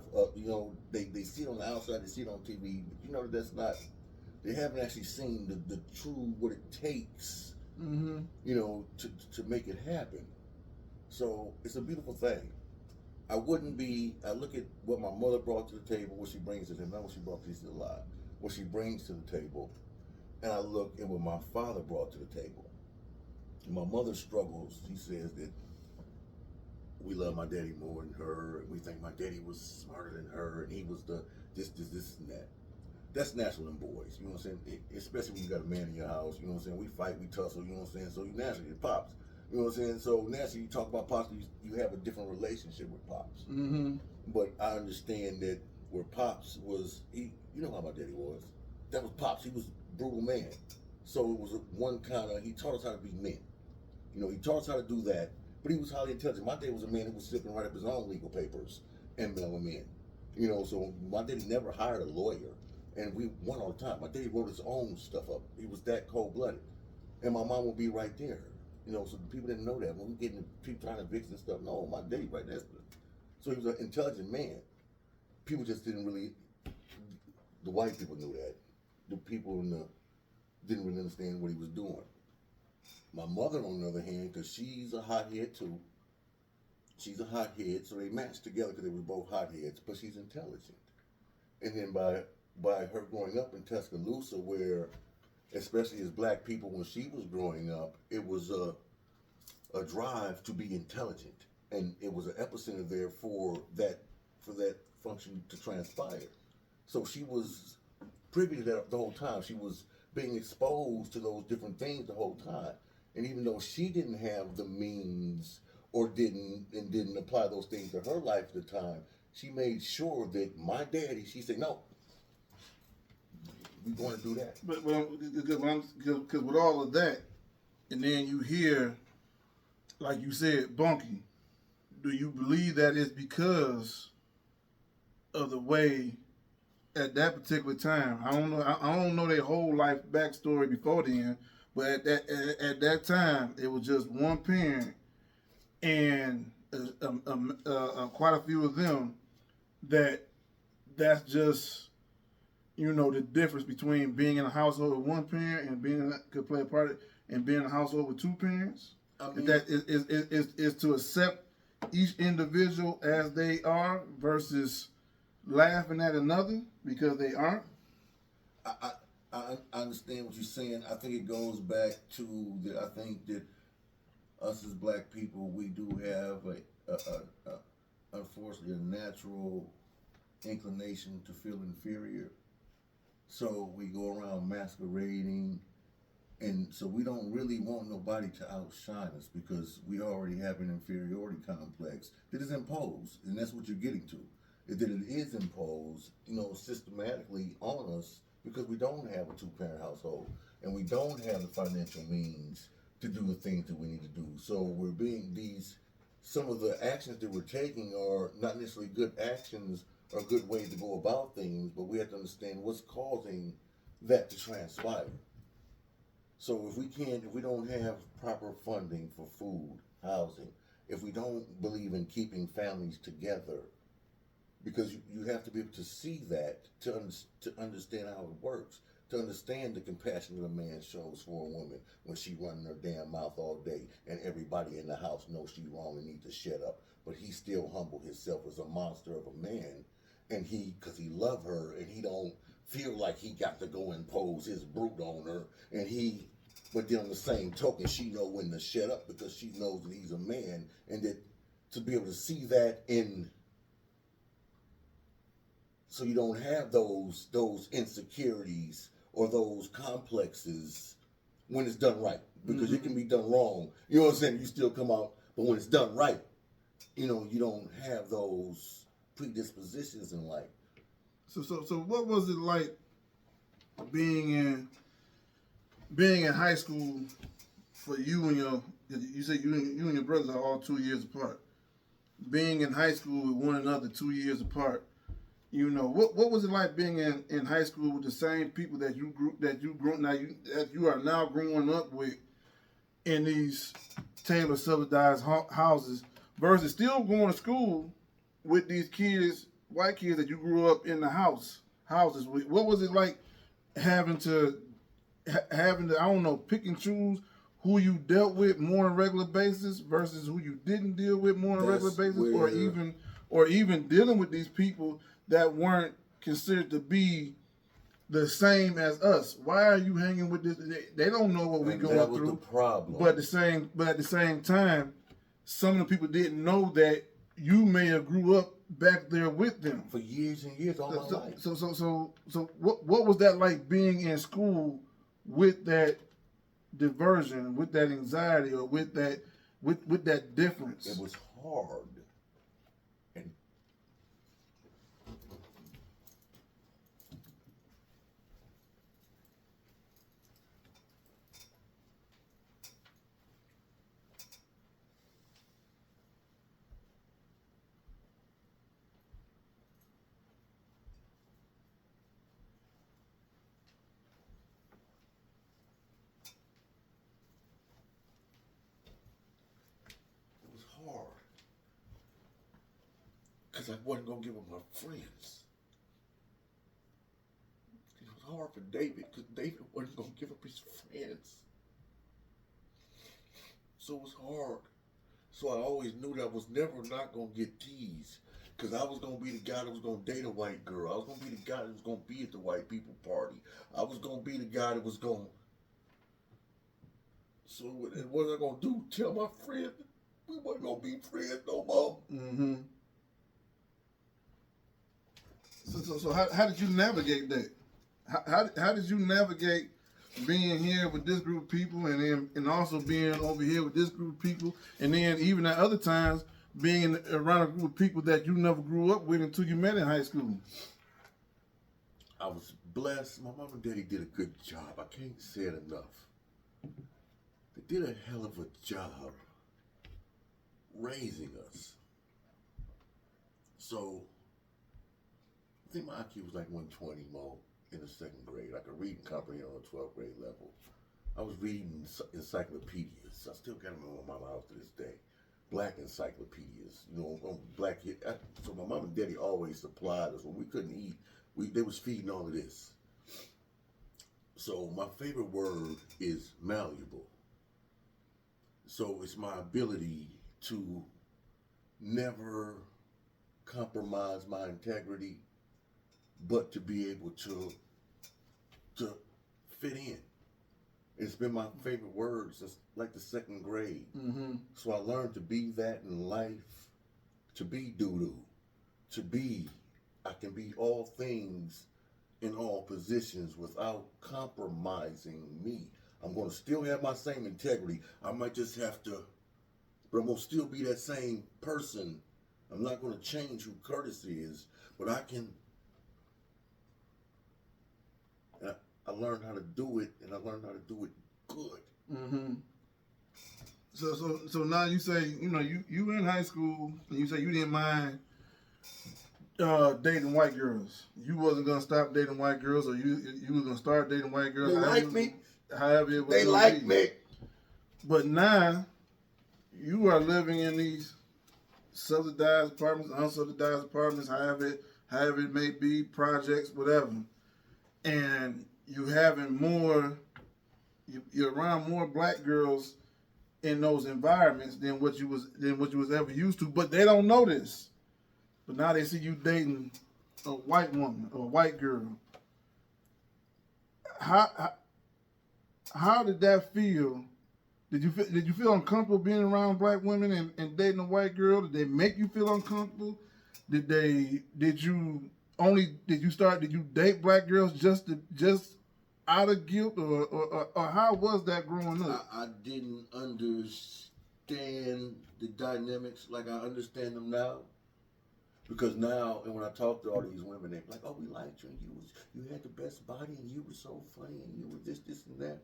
they see it on the outside, they see it on TV, but you know that's not, they haven't actually seen the true, what it takes, to make it happen. So it's a beautiful thing. I look at what my mother brought to the table, what she brings to the table, not what she brought, she's still alive, what she brings to the table, and I look at what my father brought to the table. And my mother struggles. She says that we love my daddy more than her, and we think my daddy was smarter than her, and he was the this, and that. That's natural in boys, you know what I'm saying? Especially when you got a man in your house, you know what I'm saying? We fight, we tussle, you know what I'm saying? So you naturally, it pops. You know what I'm saying? So naturally, you talk about Pops, you have a different relationship with Pops. Mm-hmm. But I understand that where Pops was, you know how my daddy was. that was Pops. He was a brutal man. So it was one kind of, he taught us how to be men. You know, he taught us how to do that, but he was highly intelligent. My dad was a man who was sitting right up his own legal papers and mail them in. You know, so my daddy never hired a lawyer, and we won all the time. My daddy wrote his own stuff up. He was that cold-blooded. And my mom would be right there. You know, so people didn't know that. When we getting people trying to fix and stuff, no, my daddy right there. So he was an intelligent man. People just didn't really, the white people knew that. The people didn't really understand what he was doing. My mother, on the other hand, because she's a hothead too. She's a hothead, so they matched together because they were both hotheads, but she's intelligent. And then by her growing up in Tuscaloosa, where, especially as black people, when she was growing up, it was a drive to be intelligent. And it was an epicenter there for that function to transpire. So she was privy to that the whole time. She was being exposed to those different things the whole time. And even though she didn't have the means or didn't apply those things to her life at the time, she made sure that my daddy, she said, no, we're going to do that. But because with all of that, and then you hear, like you said, Bunky, do you believe that it's because of the way at that particular time? I don't know their whole life backstory before then, but at that time it was just one parent, and quite a few of them that's just, you know, the difference between being in a household with one parent and could play a part in being in a household with two parents. I mean, that is to accept each individual as they are versus laughing at another because they aren't. I understand what you're saying. I think it goes back to I think that us as black people, we do have unfortunately a natural inclination to feel inferior. So we go around masquerading, and so we don't really want nobody to outshine us because we already have an inferiority complex that is imposed, and that's what you're getting to. Is that it is imposed, you know, systematically on us because we don't have a two-parent household and we don't have the financial means to do the things that we need to do. So we're being some of the actions that we're taking are not necessarily good actions or good ways to go about things, but we have to understand what's causing that to transpire. So if we don't have proper funding for food, housing, if we don't believe in keeping families together, because you have to be able to see that to understand how it works, to understand the compassion that a man shows for a woman when she running her damn mouth all day and everybody in the house knows she's wrong and needs to shut up, but he still humble himself as a monster of a man, and because he love her and he don't feel like he got to go impose his brute on her, but then on the same token, she know when to shut up because she knows that he's a man, and that to be able to see that so you don't have those insecurities or those complexes when it's done right, because it can be done wrong. You know what I'm saying? You still come out, but when it's done right, you know, you don't have those predispositions in life. So what was it like being in high school for you and you said you and your brothers are all 2 years apart. Being in high school with one another 2 years apart, you know, what was it like being in high school with the same people that you are now growing up with in these Taylor subsidized houses versus still going to school with these kids, white kids that you grew up in the houses with? What was it like having to I don't know, pick and choose who you dealt with more on a regular basis versus who you didn't deal with more on a regular basis, or even dealing with these people that weren't considered to be the same as us? Why are you hanging with this? They don't know what we're going through. That was the problem. But at the same time, some of the people didn't know that you may have grew up back there with them for years and years, all my life. So what was that like being in school with that diversion, with that anxiety, or with that difference? It was hard. And because I wasn't going to give up my friends. It was hard for David because David wasn't going to give up his friends. So it was hard. So I always knew that I was never not going to get teased. Because I was going to be the guy that was going to date a white girl. I was going to be the guy that was going to be at the white people party. I was going to be the guy that was going to... So what was I going to do? Tell my friend we wasn't going to be friends no more? Mm-hmm. So how did you navigate that? How did you navigate being here with this group of people and also being over here with this group of people, and then even at other times being around a group of people that you never grew up with until you met in high school? I was blessed. My mom and daddy did a good job. I can't say it enough. They did a hell of a job raising us. So, I think my IQ was like 120 more in the second grade. I could read and comprehend on the 12th grade level. I was reading encyclopedias. I still got them in my house to this day. Black encyclopedias, black. So my mom and daddy always supplied us when we couldn't eat. They was feeding all of this. So my favorite word is malleable. So it's my ability to never compromise my integrity, but to be able to fit in. It's been my favorite word since like the second grade. Mm-hmm. So I learned to be that in life, to be doo-doo, I can be all things in all positions without compromising me. I'm going to still have my same integrity. I might just have to, but I'm going to still be that same person. I'm not going to change who Curtis is, but I can. I learned how to do it, and I learned how to do it good. Mm-hmm. So now you say, you in high school, and you say you didn't mind dating white girls. You wasn't gonna stop dating white girls, or you was gonna start dating white girls. They like me. However it was. They like me. But now you are living in these subsidized apartments, unsubsidized apartments, however it may be, projects, whatever, and you're around more black girls in those environments than what you was ever used to. But they don't know this. But now they see you dating a white woman or a white girl. How did that feel? Did you feel uncomfortable being around black women and dating a white girl? Did they make you feel uncomfortable? Did you date black girls just out of guilt, or how was that growing up? I didn't understand the dynamics like I understand them now. Because now, and when I talk to all these women, they're like, "Oh, we liked you, and you had the best body, and you were so funny, and you were this, and that."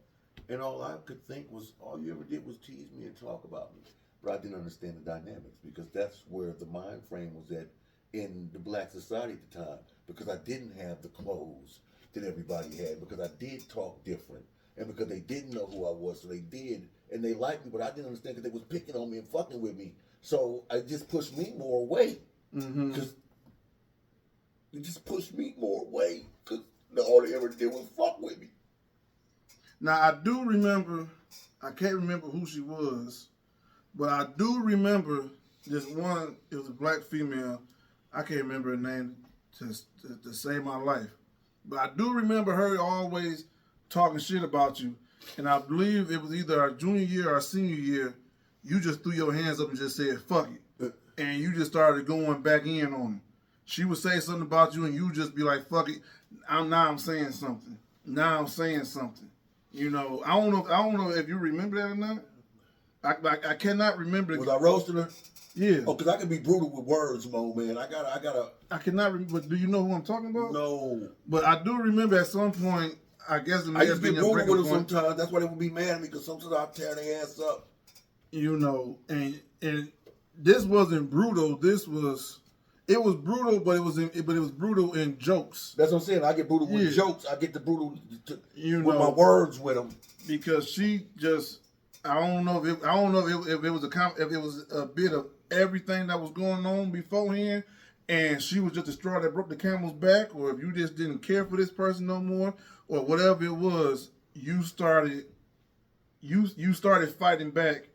And all I could think was, all you ever did was tease me and talk about me. But I didn't understand the dynamics, because that's where the mind frame was at in the black society at the time. Because I didn't have the clothes that everybody had, because I did talk different, and because they didn't know who I was, so they did, and they liked me, but I didn't understand because they was picking on me and fucking with me. So it just pushed me more away. Mm-hmm. Because it just pushed me more away, because all they ever did was fuck with me. Now, I do remember, I can't remember who she was, but I do remember this one, it was a black female, I can't remember her name to save my life. But I do remember her always talking shit about you. And I believe it was either our junior year or our senior year, you just threw your hands up and just said, fuck it. And you just started going back in on her. She would say something about you and you just be like, fuck it. I'm saying something. Now I'm saying something. I don't know if you remember that or not. I cannot remember. Was I roasting her? Yeah. Oh, because I can be brutal with words, Mo, man. I cannot remember. But do you know who I'm talking about? No. But I do remember at some point, I guess it may I used have to been be your brutal with breaking them point. sometimes. That's why they would be mad at me, because sometimes I'd tear their ass up. And this wasn't brutal. It was brutal, but it was brutal in jokes. That's what I'm saying. I get brutal with jokes. I get the brutal with my words with them. Because she just, I don't know if it was a bit of everything that was going on beforehand, and she was just the straw that broke the camel's back, or if you just didn't care for this person no more, or whatever it was, you started fighting back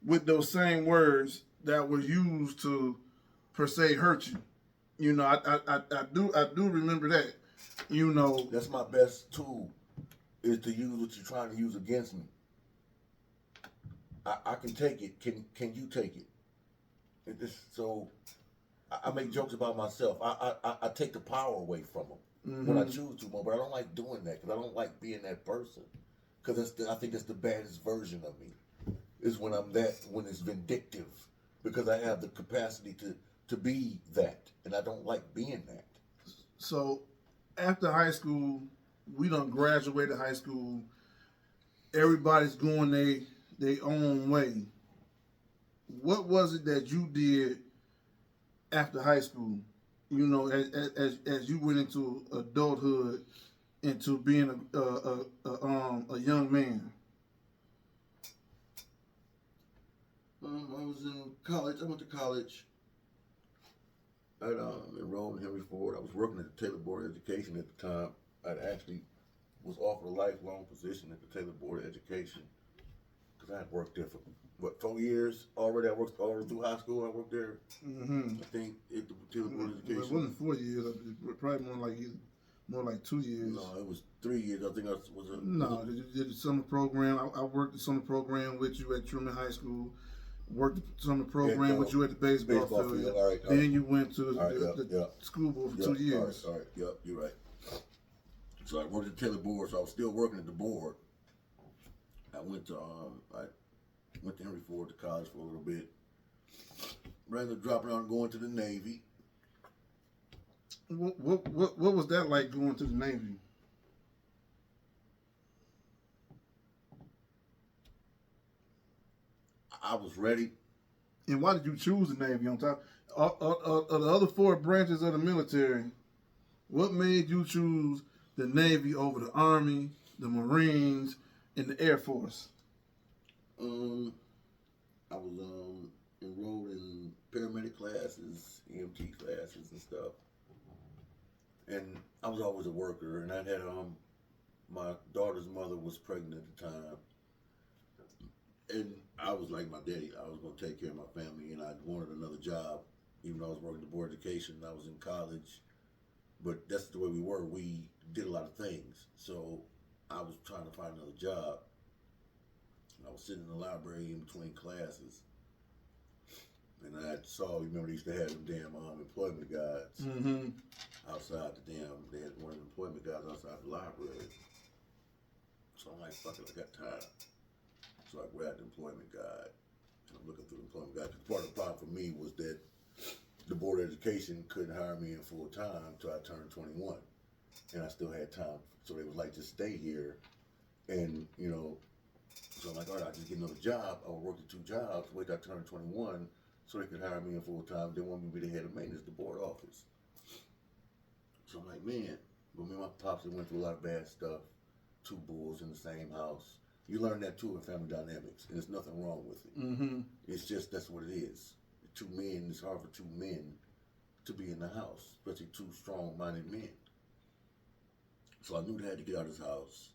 with those same words that were used to per se hurt you. You know, I do remember that. You know, That's my best tool, is to use what you're trying to use against me. I can take it. Can you take it? So I make jokes about myself. I take the power away from them when I choose to, but I don't like doing that because I don't like being that person. Because I think that's the baddest version of me. Is when when it's vindictive, because I have the capacity to be that, and I don't like being that. so after high school, we done graduated high school. Everybody's going their own way. What was it that you did after high school? You know, as you went into adulthood, into being a young man. I was in college. I went to college. I enrolled in Henry Ford. I was working at the Taylor Board of Education at the time. I actually was offered a lifelong position at the Taylor Board of Education because I had worked there for 4 years already. I worked all through high school. I worked there. I think at the Taylor Board of Education. It wasn't 4 years. Probably more like 2 years. No, it was 3 years. I think I was. No, you did the summer program. I worked the summer program with you at Truman High School. Worked the summer program with you at the baseball field. All right. Then you went to the school board for 2 years. All right. Yep, you're right. So I worked at the Taylor Board. So I was still working at the board. I went to Henry Ford to college for a little bit. Rather than dropping out and going to the Navy. What was that like going to the Navy? I was ready. And why did you choose the Navy on top of the other 4 branches of the military? What made you choose the Navy over the Army, the Marines, and the Air Force? I was enrolled in paramedic classes, EMT classes, and stuff. And I was always a worker, and I had my daughter's mother was pregnant at the time. And I was like my daddy. I was going to take care of my family, and I wanted another job, even though I was working at the Board of Education and I was in college. But that's the way we were. We did a lot of things. So I was trying to find another job. I was sitting in the library in between classes, and I remember they used to have them damn employment guides outside they had one of the employment guides outside the library. So I'm like, fuck it, I got tired. So I grabbed the employment guide, and I'm looking through the employment guide. Part of the problem for me was that the Board of Education couldn't hire me in full time until I turned 21, and I still had time. So they was like, just stay here, and so I'm like, all right, I'll just get another job. I would work the 2 jobs, wait till I turned 21, so they could hire me in full time. They wanted me to be the head of maintenance, the board office. So I'm like, man, but me and my pops went through a lot of bad stuff. 2 bulls in the same house. You learn that too in family dynamics, and there's nothing wrong with it. It's just that's what it is. 2 men, it's hard for 2 men to be in the house, especially 2 strong-minded men. So I knew they had to get out of his house,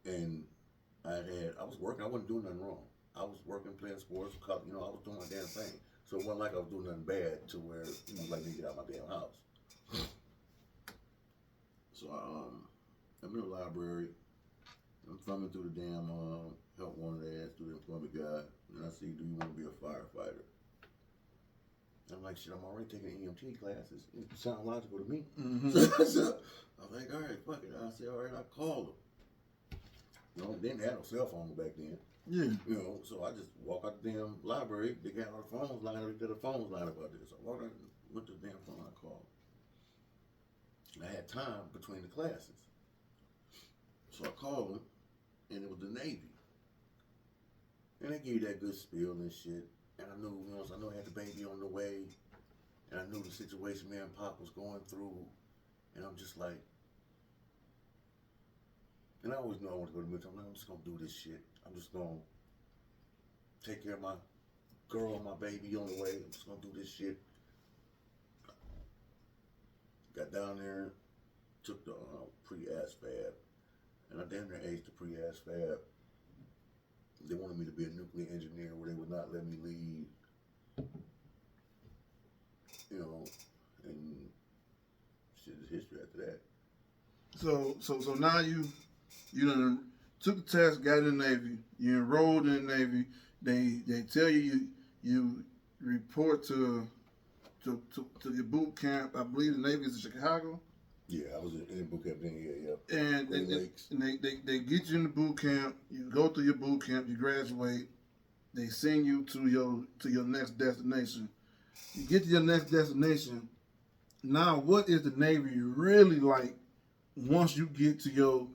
and I was working. I wasn't doing nothing wrong. I was working, playing sports, I was doing my damn thing. So it wasn't like I was doing nothing bad to where like me to get out of my damn house. So I'm in the library. I'm thumbing through the damn help wanted ads through the employment guide, and I see, do you want to be a firefighter? And I'm like, shit, I'm already taking EMT classes. It sounds logical to me. So I'm like, all right, fuck it. I said, all right, I called them. They didn't have no cell phone back then. Yeah. So I just walk out the damn library. They got our phones lined up. They got the phones lined up out there. So I walked out and went to the damn phone. I called. And I had time between the classes. So I called them, and it was the Navy. And they gave you that good spiel and shit. And I knew, I know I had the baby on the way. And I knew the situation me and Pop was going through. And I'm just like, and I always knew I wanted to go to the military. I'm like, I'm just going to do this shit. I'm just going to take care of my girl and my baby on the way. I'm just going to do this shit. got down there, took the pre-ASVAB, and I damn near aced the pre-ASVAB. They wanted me to be a nuclear engineer where they would not let me leave. You know, and shit is history after that. So now you done took the test, got in the Navy, you enrolled in the Navy. They tell you report to your boot camp. I believe the Navy is in Chicago. Yeah, I was in boot camp then. Yeah. And, Great and, Lakes. and they get you in the boot camp. You go through your boot camp. You graduate. They send you to your next destination. You get to your next destination. Now, what is the Navy really like once you get to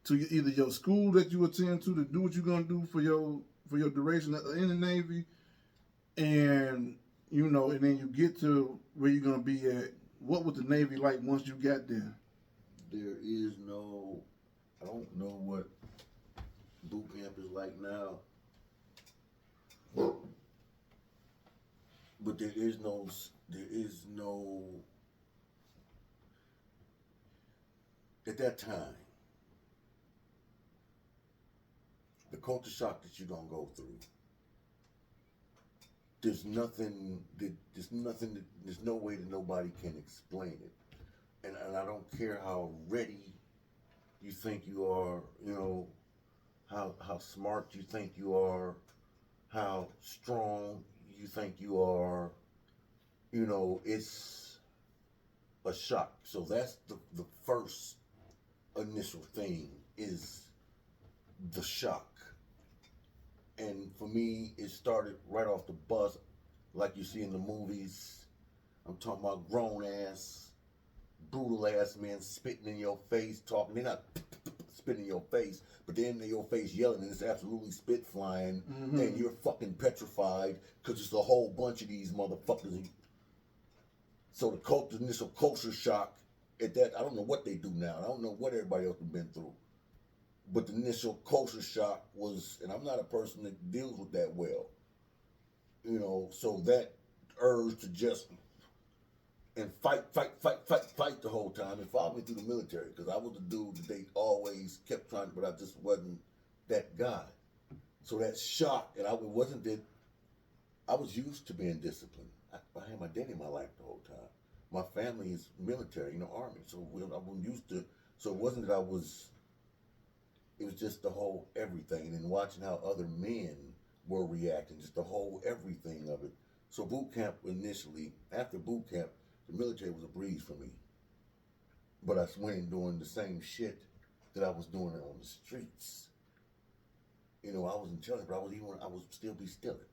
either your school that you attend to do what you're gonna do for your duration in the Navy, and and then you get to where you're gonna be at. What was the Navy like once you got there? There is no, I don't know what boot camp is like now, but there is no, at that time, the culture shock that you're gonna go through. There's no way that nobody can explain it. And I don't care how ready you think you are, how smart you think you are, how strong you think you are, it's a shock. So that's the first initial thing is the shock. And for me, it started right off the bus, like you see in the movies. I'm talking about grown ass, brutal ass men spitting in your face, talking. They're not spitting in your face, but they're in your face yelling, and it's absolutely spit flying, and you're fucking petrified because it's a whole bunch of these motherfuckers. So the initial culture shock at that, I don't know what they do now. I don't know what everybody else has been through. But the initial culture shock was, and I'm not a person that deals with that well, so that urge to just, and fight the whole time. It followed me through the military, because I was the dude that they always kept trying, but I just wasn't that guy. So that shock, and I wasn't that, I was used to being disciplined. I had my daddy in my life the whole time. My family is military, Army, so I wasn't used to, so it wasn't that it was just the whole everything, and then watching how other men were reacting, just the whole everything of it. So boot camp initially, after boot camp, the military was a breeze for me. But I went in doing the same shit that I was doing on the streets. I was intelligent, but I was still be stealing.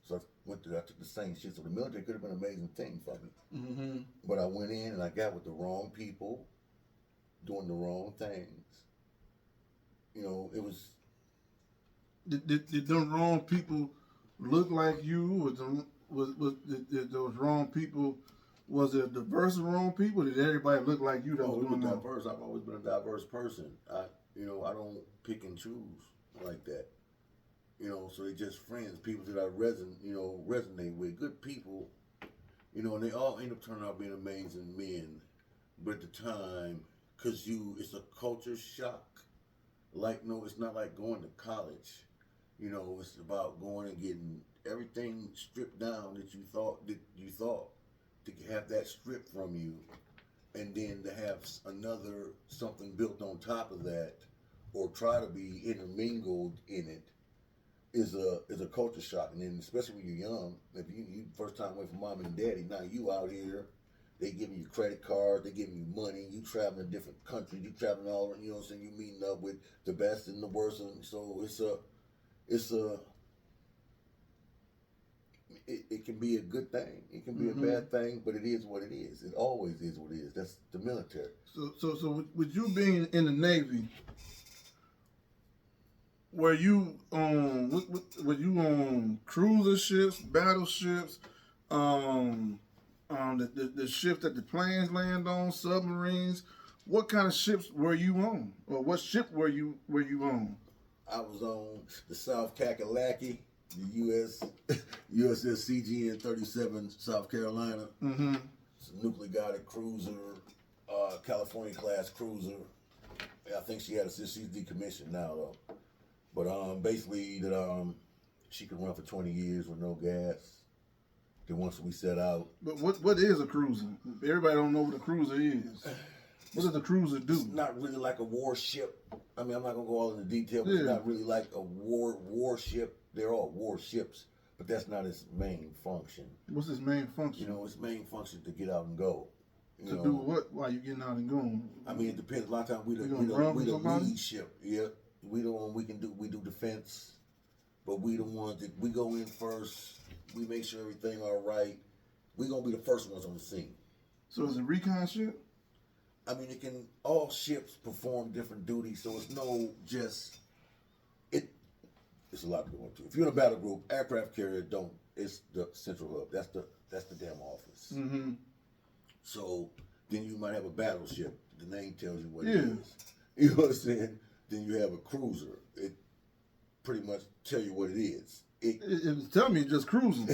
So I took the same shit. So the military could have been an amazing thing for me. Mm-hmm. But I went in and I got with the wrong people, doing the wrong things. It was. Did them wrong people look like you? Did those wrong people? Was it a diverse of wrong people? Did everybody look like you? That was We were going on? diverse. I've always been a diverse person. I don't pick and choose like that. So they just friends, people that I resonate with, good people. And they all end up turning out being amazing men. But at the time, it's a culture shock. Like, no, it's not like going to college. It's about going and getting everything stripped down that you thought, to have that stripped from you, and then to have something built on top of that, or try to be intermingled in it, is a culture shock. And then especially when you're young, if you first time away from mom and daddy, now you out here, they giving you credit cards, they giving you money, you traveling to different countries, you traveling all around, you meeting up with the best and the worst, and so it can be a good thing, it can be a bad thing, but it is what it is. It always is what it is. That's the military. So with you being in the Navy, were you on cruiser ships, battleships, the ships that the planes land on, submarines? What kind of ships were you on, or what ship were you on? I was on the South Kakalaki, the USS CGN 37 South Carolina. Mm-hmm. It's a nuclear guided cruiser, California class cruiser. I think she had a she's decommissioned now though. But basically that she could run for 20 years with no gas. Then once we set out, But what is a cruiser? Everybody don't know what a cruiser is. What does a cruiser do? it's not really like a warship. I mean, I'm not gonna go all into detail, but it's Yeah. not really like a warship. They're all warships, but that's not its main function. What's its main function? You know, its main function is to get out and go. You To know, do what while you getting out and going? I mean, it depends. A lot of times we You gonna run the with somebody? lead ship. Yeah, we the one we do defense, but we the ones that we go in first. We make sure everything all right. We gonna be the first ones on the scene. So it's a recon ship? I mean, it can all ships perform different duties, so it's no just it. It's a lot to go into. If you're in a battle group, aircraft carrier don't. It's the central hub. That's the damn office. Mm-hmm. So then you might have a battleship. The name tells you what Yeah. it is. You know what I'm saying? Then you have a cruiser. It pretty much tell you what it is. It's telling me it's just cruising.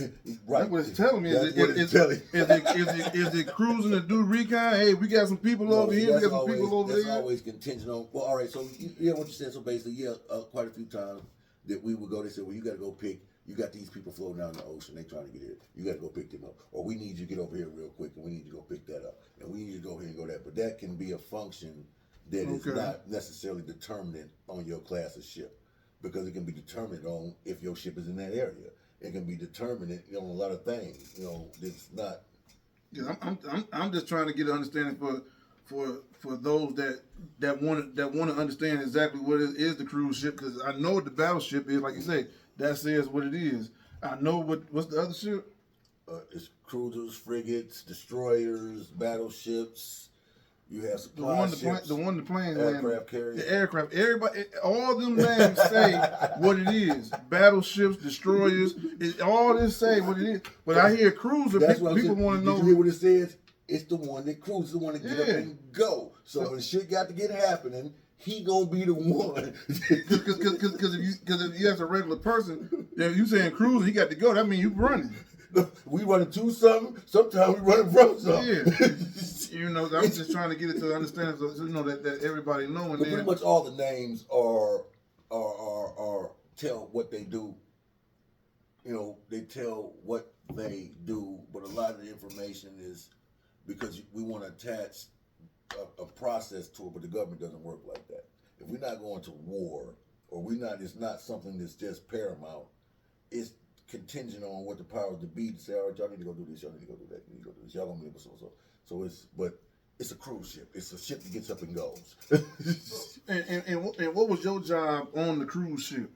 Right. That's what it's telling me. That's what it's telling you. Is it cruising to do recon? Hey, we got some people over here. We That's got some always, people over that's there. always contingent on. Well, all right. So yeah, what you said. So basically, quite a few times that we would go. They said, well, you got to go pick. You got these people floating down in the ocean. They trying to get here. You got to go pick them up. Or we need you to get over here real quick, and we need you to go pick that up. And we need you to go here and go that. But that can be a function that is Okay. not necessarily determined on your class of ship, because it can be determined on if your ship is in that area. It can be determined on a lot of things. You know, it's not. Yeah, I'm just trying to get an understanding for those that want to understand exactly what it is the cruise ship, because I know what the battleship is. Like you say, that says what it is. I know what's the other ship. It's cruisers, frigates, destroyers, battleships. You have The supply one ships. the planes aircraft land. carriers. The aircraft. Everybody, all them names say what it is. Battleships, destroyers. All this say what it is. But I hear cruiser. That's what I'm People saying. want to Did know. you hear what it says? It's the one that cruises, the one that get up Yeah. and go. So when shit got to get happening, he gonna be the one. Because if you as a regular person, if you saying cruiser, he got to go. That means you running. We running to something. Sometimes we running from something. Yeah. You know, I'm just trying to get it to understand, so you know that everybody know. And But pretty then much all the names are tell what they do. You know, they tell what they do, but a lot of the information is because we want to attach a process to it, but the government doesn't work like that. If we're not going to war, or it's not something that's just paramount. It's contingent on what the powers to be to say, all right, y'all need to go do this, y'all need to go do that, you need to go do this, y'all gonna be able to so. So it's a cruise ship. It's a ship that gets up and goes. and what was your job on the cruise ship?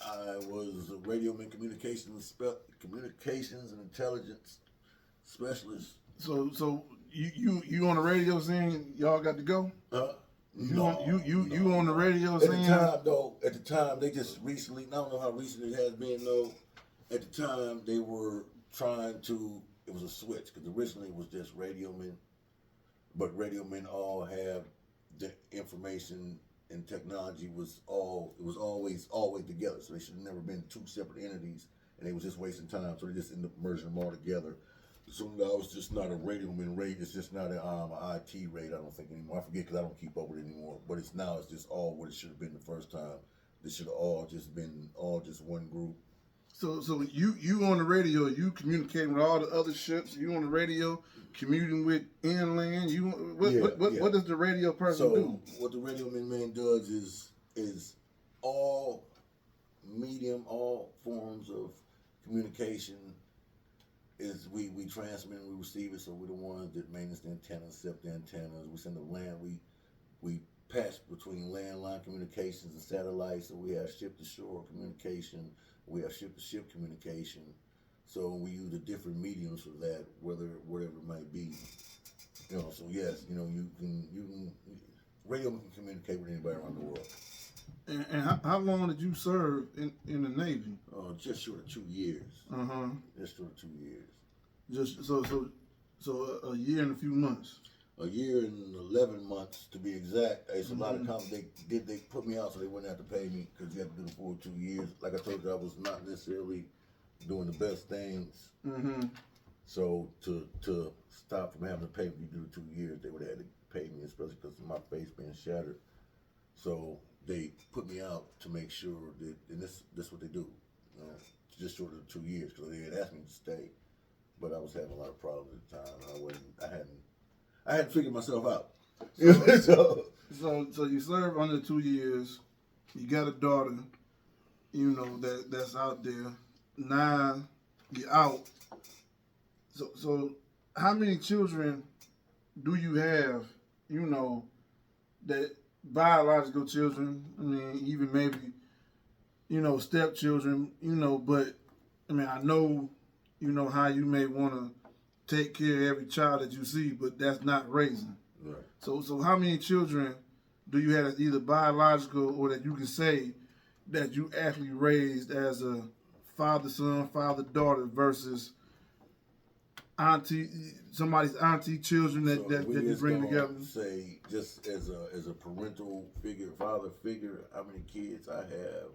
I was a radioman communications and intelligence specialist. So you on the radio saying y'all got to go? You on the radio At saying? the time, they just recently, I don't know how recent it has been though. At the time, they were trying to, it was a switch, because originally it was just radio men, but radio men all have the information and technology was always together, so they should have never been two separate entities, and they was just wasting time, so they just ended up merging them all together. So now it's just not a radio man rate, it's just not an IT rate, I don't think anymore. I forget because I don't keep up with it anymore, but it's just all what it should have been the first time. This should have all just been one group. So you on the radio, you communicating with all the other ships. You on the radio, commuting with inland. What does the radio person do? What the radio man does is all medium, all forms of communication. Is we transmit and we receive it. So we're the ones that maintenance the antennas, set the antennas. We send the land. We patch between landline communications and satellites. So we have ship to shore communication. We have ship to ship communication. So we use the different mediums for that, whatever it might be. You know, so yes, you know, you can radio can communicate with anybody around the world. And how long did you serve in the Navy? Just short of 2 years. Just short of 2 years. Just so a year and a few months. A year and 11 months to be exact. It's a lot of companies. They put me out so they wouldn't have to pay me because you have to do the full 2 years. Like I told you, I was not necessarily doing the best things. So to stop from having to pay me, you do 2 years, they would have had to pay me, especially because of my face being shattered. So they put me out to make sure that, and this what they do, just short of 2 years, because they had asked me to stay, but I was having a lot of problems at the time. I hadn't figured myself out. So So you serve under 2 years. You got a daughter, you know, that's out there. Now you're out. So how many children do you have, you know, that biological children, I mean, even maybe, you know, stepchildren, you know, but I mean, I know, you know, how you may want to take care of every child that you see, but that's not raising. right. So how many children do you have that's either biological or that you can say that you actually raised as a father-son, father-daughter versus somebody's auntie children So that we you just bring gonna together? say, just as a parental figure, father figure, how many kids I have?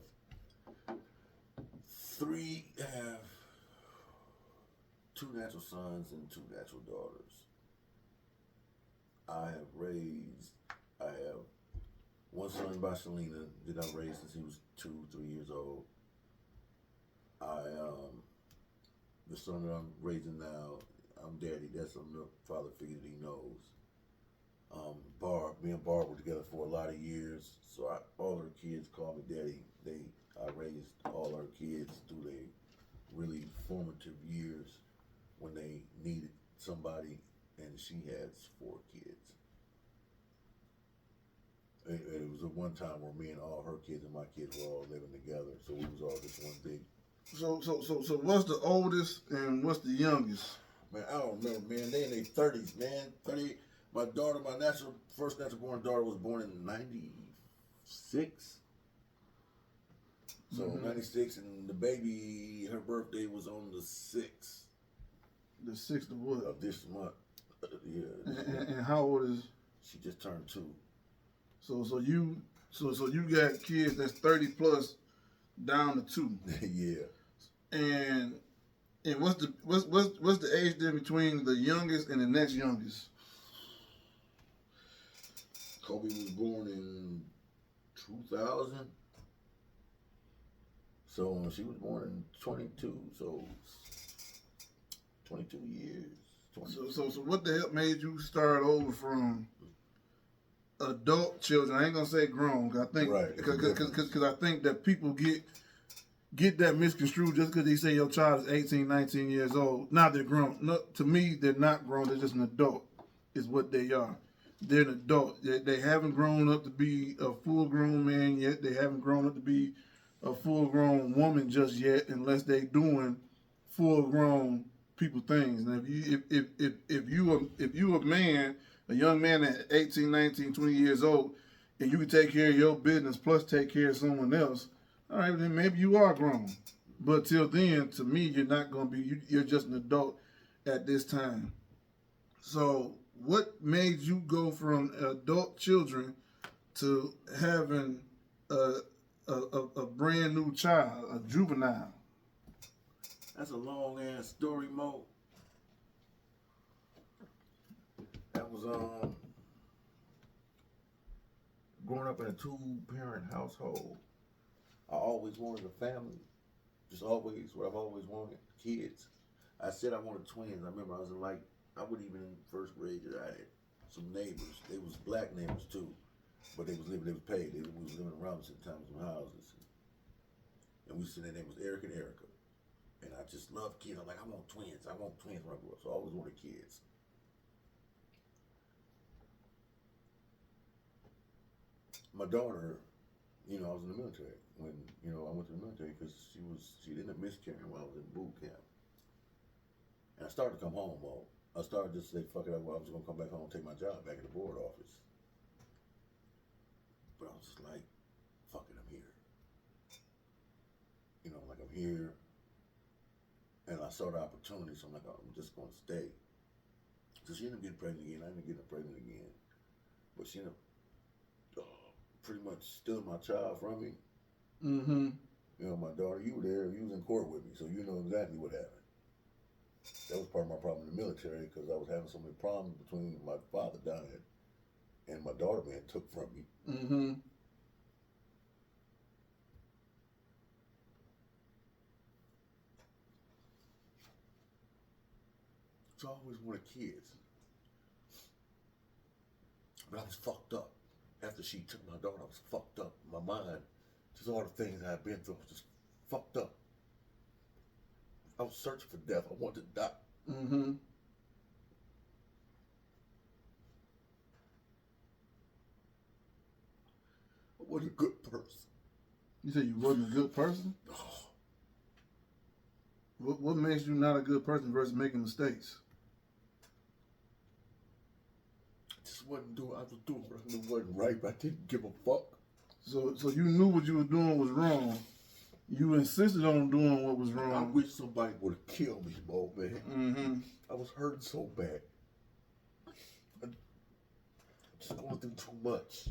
Have 2 natural sons and 2 natural daughters. I have one son by Selena that I raised since he was 2-3 years old. The son that I'm raising now, I'm daddy. That's the father figure that he knows. Me and Barb were together for a lot of years, so all her kids call me daddy. I raised all our kids through their really formative years when they needed somebody, and she has 4 kids. It was a one time where me and all her kids and my kids were all living together, so we was all just one big. So what's the oldest and what's the youngest? Man, I don't remember, man. They in their 30s, man. 30. My daughter, first natural born daughter was born in 96. So 96, and the baby, her birthday was on the 6th. The 6th of what? Of this month. Yeah. And how old is? She just turned 2. So you got kids that's 30 plus down to 2. Yeah. And what's the age difference between the youngest and the next youngest? Kobe was born in 2000. So she was born in 22. So 22 years. 20. So what the hell made you start over from adult children? I ain't gonna say grown, cause I think Right. because I think that people get that misconstrued just because they say your child is 18, 19 years old. Now they're grown. No, to me, they're not grown. They're just an adult. Is what they are. They're an adult. They haven't grown up to be a full-grown man yet. They haven't grown up to be a full-grown woman just yet, unless they doing full-grown people things. Now, if you a man, a young man at 18, 19, 20 years old, and you can take care of your business plus take care of someone else, all right, then maybe you are grown. But till then, to me, you're not going to be. You're just an adult at this time. So, what made you go from adult children to having a brand new child, a juvenile? That's a long ass story, Mo. That was growing up in a 2-parent household. I always wanted a family. Just always what I've always wanted. Kids. I said I wanted twins. I remember I was I wasn't even in first grade. I had some neighbors. They was black neighbors too, but they was paid. They was living around us at times in houses. And we said their name was Eric and Erica. And I just loved kids. I'm like, I want twins. I want twins when I grew up. So I always wanted kids. My daughter, I was in the military when, I went to the military because she ended up miscarrying while I was in boot camp. And I started to come home, Mo. I started to say, fuck it, I was going to come back home and take my job back in the board office. But I was just like, fuck it, I'm here. I'm here. And I saw the opportunity, so I'm like, I'm just going to stay. So she ended up getting pregnant again. I ended up getting pregnant again. But she ended up pretty much stealing my child from me. Mm-hmm. My daughter, you were there. You was in court with me, so you know exactly what happened. That was part of my problem in the military because I was having so many problems between my father dying and my daughter being took from me. Mm-hmm. So I always wanted kids. But I was fucked up. After she took my daughter, I was fucked up. My mind, just all the things I had been through, was just fucked up. I was searching for death. I wanted to die. Mm-hmm. I wasn't a good person. You said you wasn't a good person? What makes you not a good person versus making mistakes? Just wasn't doing. I was doing what I knew wasn't right, but I didn't give a fuck. So you knew what you were doing was wrong. You insisted on doing what was I wrong. wish somebody would have killed me, Mo, man. Mm-hmm. I was hurting so bad. I just going through too much.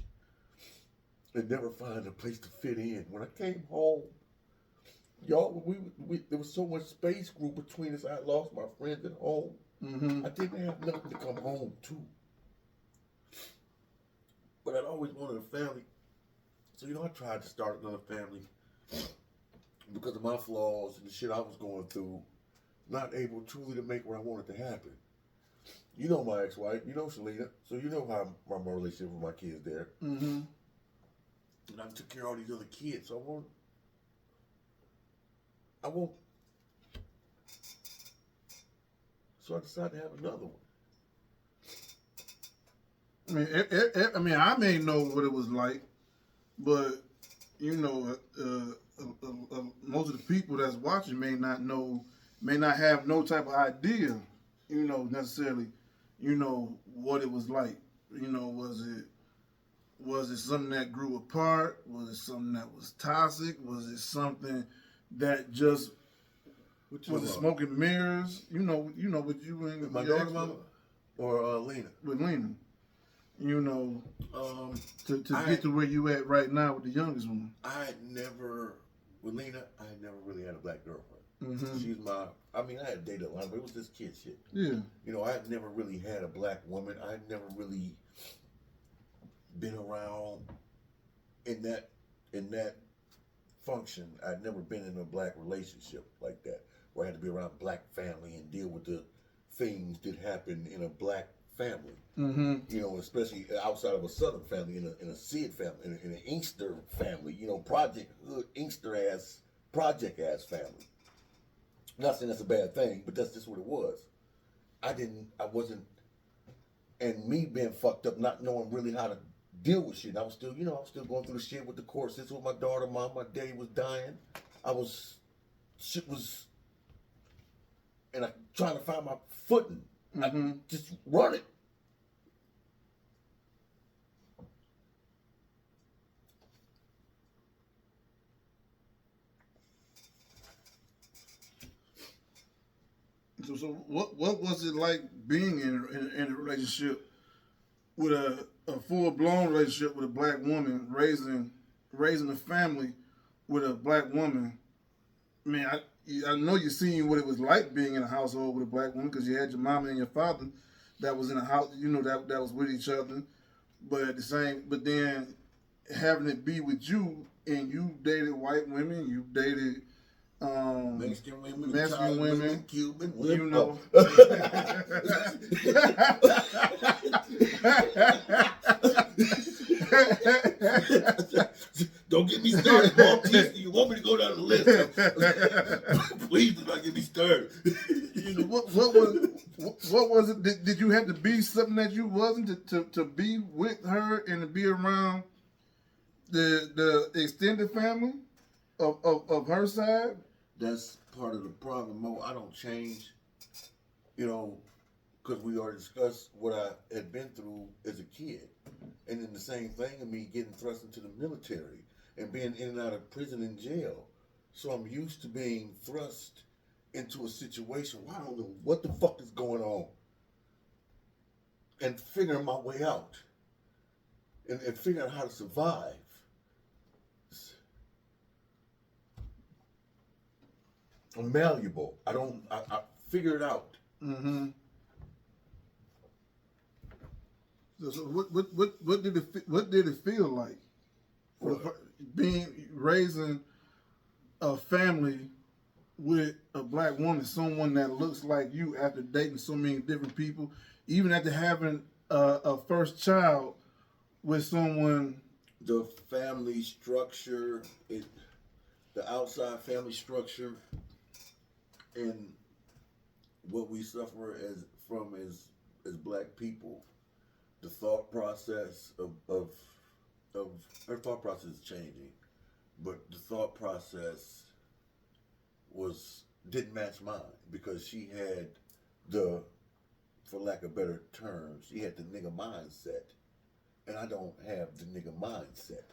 And never finding a place to fit in. When I came home, y'all, there was so much space grew between us. I had lost my friends at home. Mm-hmm. I didn't have nothing to come home to. But I'd always wanted a family. So, I tried to start another family because of my flaws and the shit I was going through, not able truly to make what I wanted to happen. You know my ex-wife, you know Shalina, so you know how my relationship with my kids there. Mm-hmm. And I took care of all these other kids, so I won't. So I decided to have another one. I mean, I may know what it was like, but most of the people that's watching may not have no type of idea, necessarily, what it was like. Was it something that grew apart? Was it something that was toxic? Was it something that just was it smoke and mirrors? With you and My your daughter, ex- mama, or Lena. with Lena. To I get to where you at right now with the youngest one. With Lena, I had never really had a black girlfriend. Mm-hmm. She's I had dated a lot, but it was just kid shit. Yeah. I had never really had a black woman. I had never really been around in that function. I'd never been in a black relationship like that, where I had to be around black family and deal with the things that happen in a black family. Mm-hmm. Especially outside of a Southern family, in a Sid family, in an Inkster family, project hood, Inkster ass, project ass family. Not saying that's a bad thing, but that's just what it was. I wasn't, and me being fucked up, not knowing really how to deal with shit. I was still going through the shit with the court system with my daughter, mom, my daddy was dying. And I trying to find my footing. Mm-hmm. I just run it. So what was it like being in a relationship with a full blown relationship with a black woman, raising a family with a black woman? I mean, I know you seen what it was like being in a household with a black woman because you had your mama and your father that was in a house, that was with each other, but then having it be with you, and you dated white women, you dated Mexican women, Mexican Italian women, Cuban you Don't get me started, Mom. Please, you want me to go down the list? Please do not get me started. What was it? Did you have to be something that you wasn't to be with her and to be around the extended family of her side? That's part of the problem, Mo. I don't change, because we already discussed what I had been through as a kid. And then the same thing of me getting thrust into the military and being in and out of prison and jail. So I'm used to being thrust into a situation where I don't know what the fuck is going on. And figuring my way out. And figuring out how to survive. I'm malleable. I Figure it out. Mm-hmm. So what did it feel like being raising a family with a black woman, someone that looks like you, after dating so many different people, even after having a first child with someone? The family structure, the outside family structure, and what we suffer as black people, the thought process of her thought process is changing, but the thought process didn't match mine because she had for lack of better terms, she had the nigga mindset, and I don't have the nigga mindset.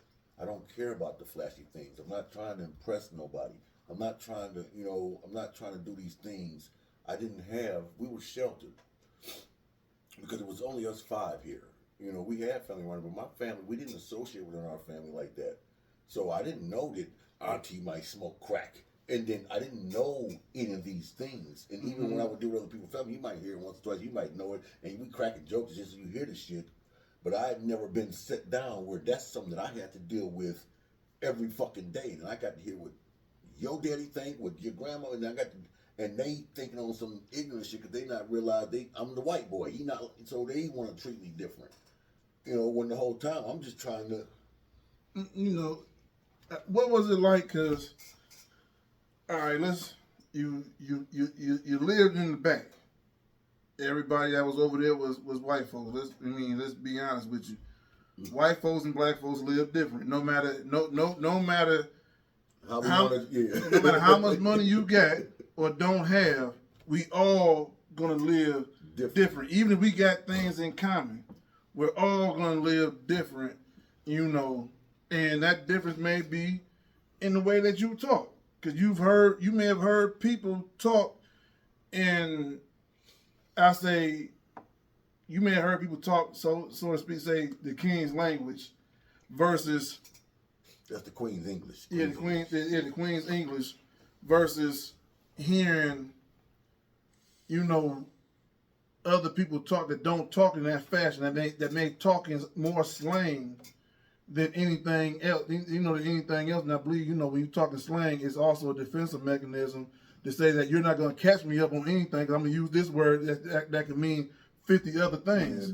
I don't care about the flashy things. I'm not trying to impress nobody. I'm not trying to, I'm not trying to do these things. We were sheltered because it was only us 5 here. We had family around, but my family, we didn't associate with our family like that. So I didn't know that auntie might smoke crack. And then I didn't know any of these things. And even when I would do it with other people's family, you might hear it once or twice, you might know it, and we cracking jokes just so you hear the shit. But I had never been set down where that's something that I had to deal with every fucking day. And I got to hear what your daddy think, what your grandma, and they thinking on some ignorant shit because they not realize I'm the white boy. So they want to treat me different. When the whole time I'm just trying to. What was it like? Because, all right, you lived in the back. Everybody that was over there was white folks. Let's be honest with you. White folks and black folks live different. No matter no matter no matter how much money you got or don't have, we all gonna live different. Even if we got things in common, we're all gonna live different, and that difference may be in the way that you talk. Because you may have heard people talk in, you may have heard people talk, so to speak, say the King's language versus. That's the Queen's English. The Queen's English versus hearing, other people talk that don't talk in that fashion, that may talk in more slang than anything else. Than anything else. And I believe, when you talk in slang, it's also a defensive mechanism to say that you're not going to catch me up on anything because I'm going to use this word that can mean 50 other things.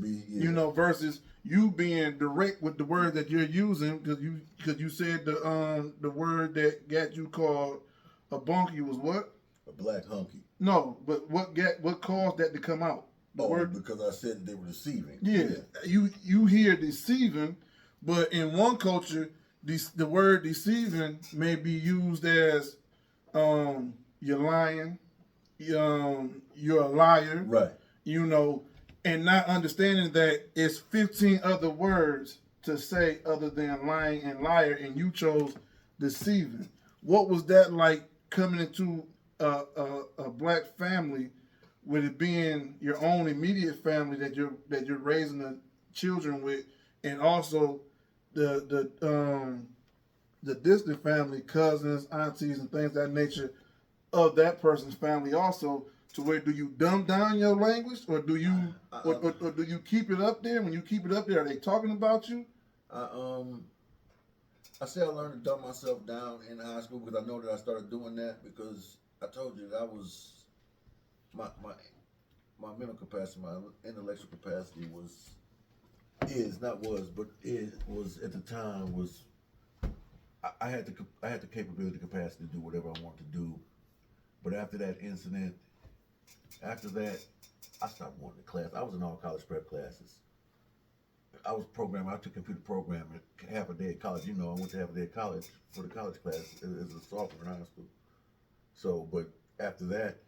Versus you being direct with the word that you're using because you said the word that got you called a bunkie was what? A black hunky. No, but what caused that to come out? Because I said they were deceiving. Yeah. You hear deceiving, but in one culture, the word deceiving may be used as you're lying, you're a liar, right? And not understanding that it's 15 other words to say other than lying and liar, and you chose deceiving. What was that like coming into a black family, with it being your own immediate family that you're raising the children with, and also the distant family, cousins, aunties, and things of that nature of that person's family also? To where, do you dumb down your language, or do you or do you keep it up there? When you keep it up there, are they talking about you? I say I learned to dumb myself down in high school because I know that I started doing that because I told you that I was my mental capacity, my intellectual capacity was at the time was I had the capability, capacity to do whatever I wanted to do, but after that incident. After that, I stopped going to class. I was in all college prep classes. I was programming. I took computer programming half a day at college. I went to half a day at college for the college class as a sophomore in high school. So, but after that,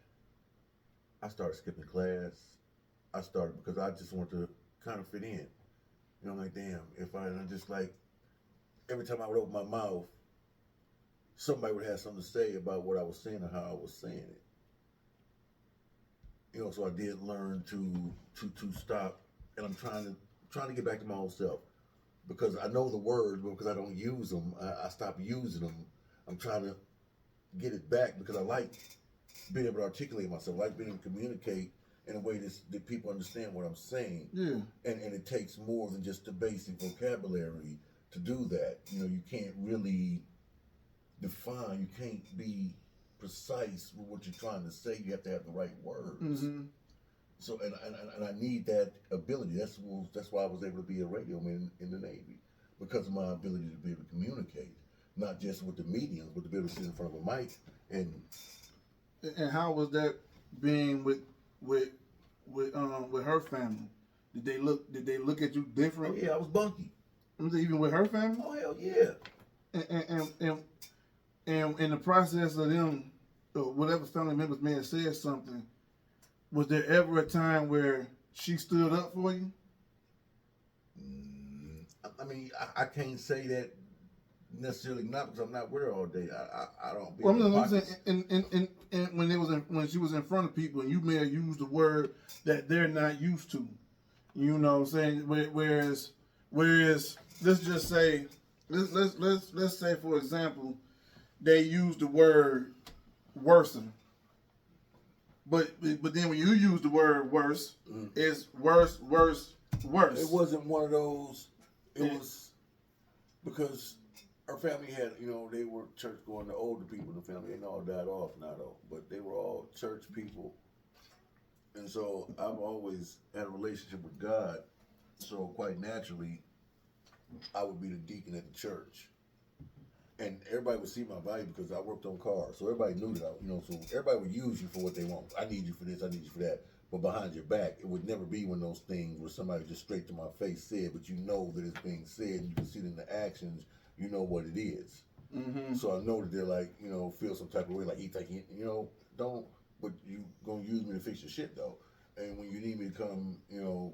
I started skipping class. I started because I just wanted to kind of fit in. I'm like, damn, every time I would open my mouth, somebody would have something to say about what I was saying or how I was saying it. So I did learn to stop, and I'm trying to get back to my old self because I know the words, but because I don't use them, I stopped using them. I'm trying to get it back because I like being able to articulate myself. I like being able to communicate in a way that people understand what I'm saying. Yeah. And it takes more than just the basic vocabulary to do that. You know, you can't really define, you can't be precise with what you're trying to say. You have to have the right words. Mm-hmm. So, and I need that ability. That's why I was able to be a radio man in the Navy, because of my ability to be able to communicate, not just with the mediums, but to be able to sit in front of a mic. And how was that being with her family? Did they look at you Oh different? yeah, I was bunky. Even with her family? Oh hell yeah. And in the process of them, whatever family members may have said something, was there ever a time where she stood up for you? I mean, I can't say that necessarily, not because I'm not with her all day. I don't. Be Well, in I'm pockets. saying, when she was in front of people, and you may have used a word that they're not used to. You know what I'm saying? Whereas, let's just say, let's say for example, they use the word worsen. But then when you use the word worse, it's worse. It wasn't one of those. It was because our family had, they were church going. The older people in the family, they all died off now though, but they were all church people. And so I've always had a relationship with God. So quite naturally, I would be the deacon at the church. And everybody would see my value because I worked on cars. So everybody knew that, so everybody would use you for what they want. I need you for this, I need you for that. But behind your back, it would never be one of those things where somebody just straight to my face said, but you know that it's being said, and you can see it in the actions, you know what it is. Mm-hmm. So I know that they're like, feel some type of way, like he thinking, don't, but you gonna use me to fix your shit though. And when you need me to come,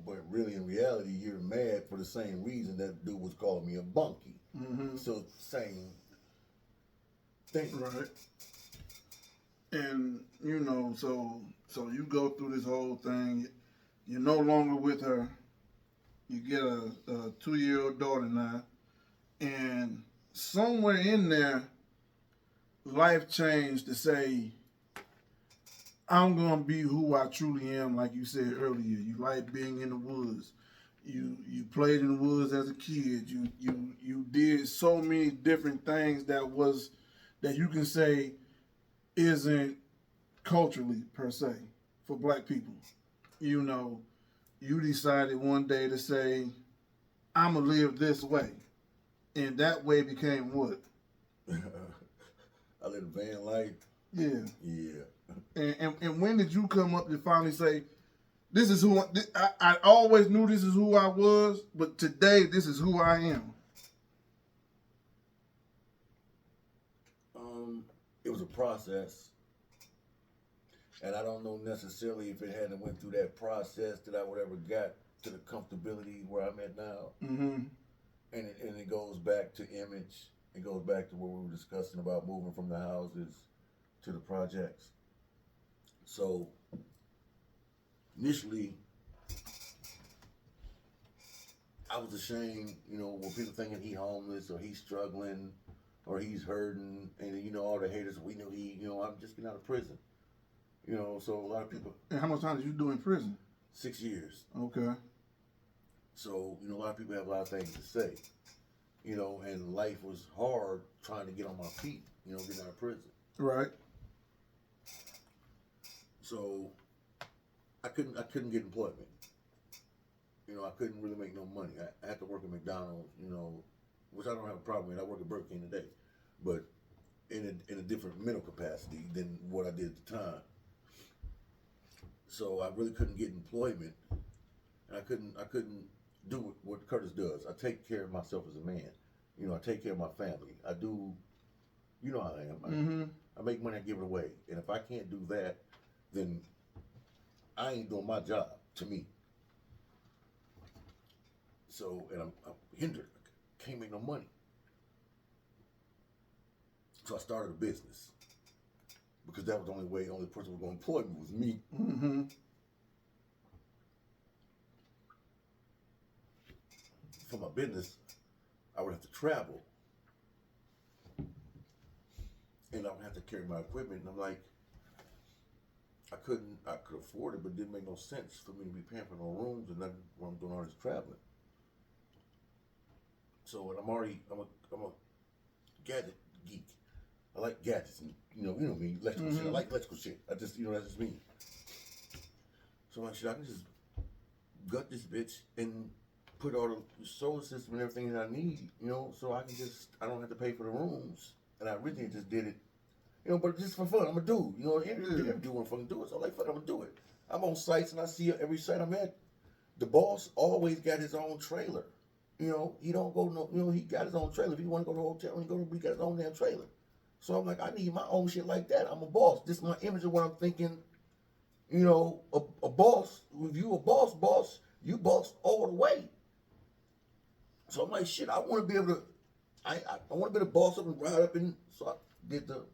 but really in reality, you're mad for the same reason that dude was calling me a bunkie. Mm-hmm. So same thing. Right. And so you go through this whole thing. You're no longer with her. You get a 2-year-old daughter now, and somewhere in there, life changed to say, I'm gonna be who I truly am, like you said earlier. You like being in the woods. You played in the woods as a kid. You did so many different things that you can say isn't culturally per se for black people. You decided one day to say, I'ma live this way. And that way became what? I live a van life. Yeah. Yeah. And when did you come up to finally say, this is who I always knew this is who I was, but today this is who I am? It was a process, and I don't know necessarily if it hadn't went through that process that I would ever got to the comfortability where I'm at now. Mm-hmm. And it goes back to image. It goes back to what we were discussing about moving from the houses to the projects. So initially, I was ashamed, when people thinking he homeless or he's struggling or he's hurting, and all the haters, we knew I'm just getting out of prison. So a lot of people. And how much time did you do in prison? 6 years. Okay. So, a lot of people have a lot of things to say, and life was hard trying to get on my feet, getting out of prison. Right. So I couldn't get employment. I couldn't really make no money. I had to work at McDonald's, which I don't have a problem with. I work at Burger King today, but in a different mental capacity than what I did at the time. So I really couldn't get employment. And I couldn't do what Curtis does. I take care of myself as a man. I take care of my family. I do, how I am. I make money, I give it away. And if I can't do that, then I ain't doing my job, to me. So, and I'm hindered. I can't make no money. So I started a business. Because that was the only person who was going to employ me was me. Mm-hmm. For my business, I would have to travel. And I would have to carry my equipment. And I'm like, I could afford it, but it didn't make no sense for me to be paying for no rooms and nothing when I'm doing all this traveling. So, and I'm a gadget geek. I like gadgets and you know me, electrical shit. I like electrical shit. I just that's just me. So I'm like, shit, I can just gut this bitch and put all the solar system and everything that I need, so I don't have to pay for the rooms. And I originally just did it, but just for fun. I'm a dude, every dude want to fucking do it. So I'm like, fuck, I'm gonna do it. I'm on sites and I see every site I'm at. The boss always got his own trailer. He don't go no, he got his own trailer. If he want to go to a hotel, he got his own damn trailer. So I'm like, I need my own shit like that. I'm a boss. This is my image of what I'm thinking. A boss. If you a boss, you boss all the way. So I'm like, shit, I want to be able to. I want to be the boss up and ride up in. So I did the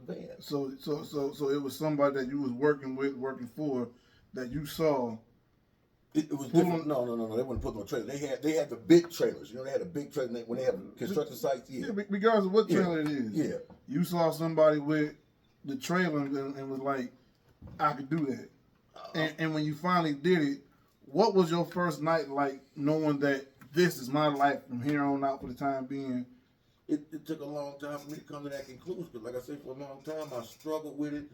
van. So it was somebody that you was working for, that you saw. It was different. No. They wouldn't put no trailer. They had the big trailers. They had a big trailer when they have construction sites. Yeah. Regardless of what trailer it is. Yeah. You saw somebody with the trailer and was like, I could do that. And when you finally did it, what was your first night like, knowing that this is my life from here on out for the time being? It took a long time for me to come to that conclusion. Because like I said, for a long time, I struggled with it.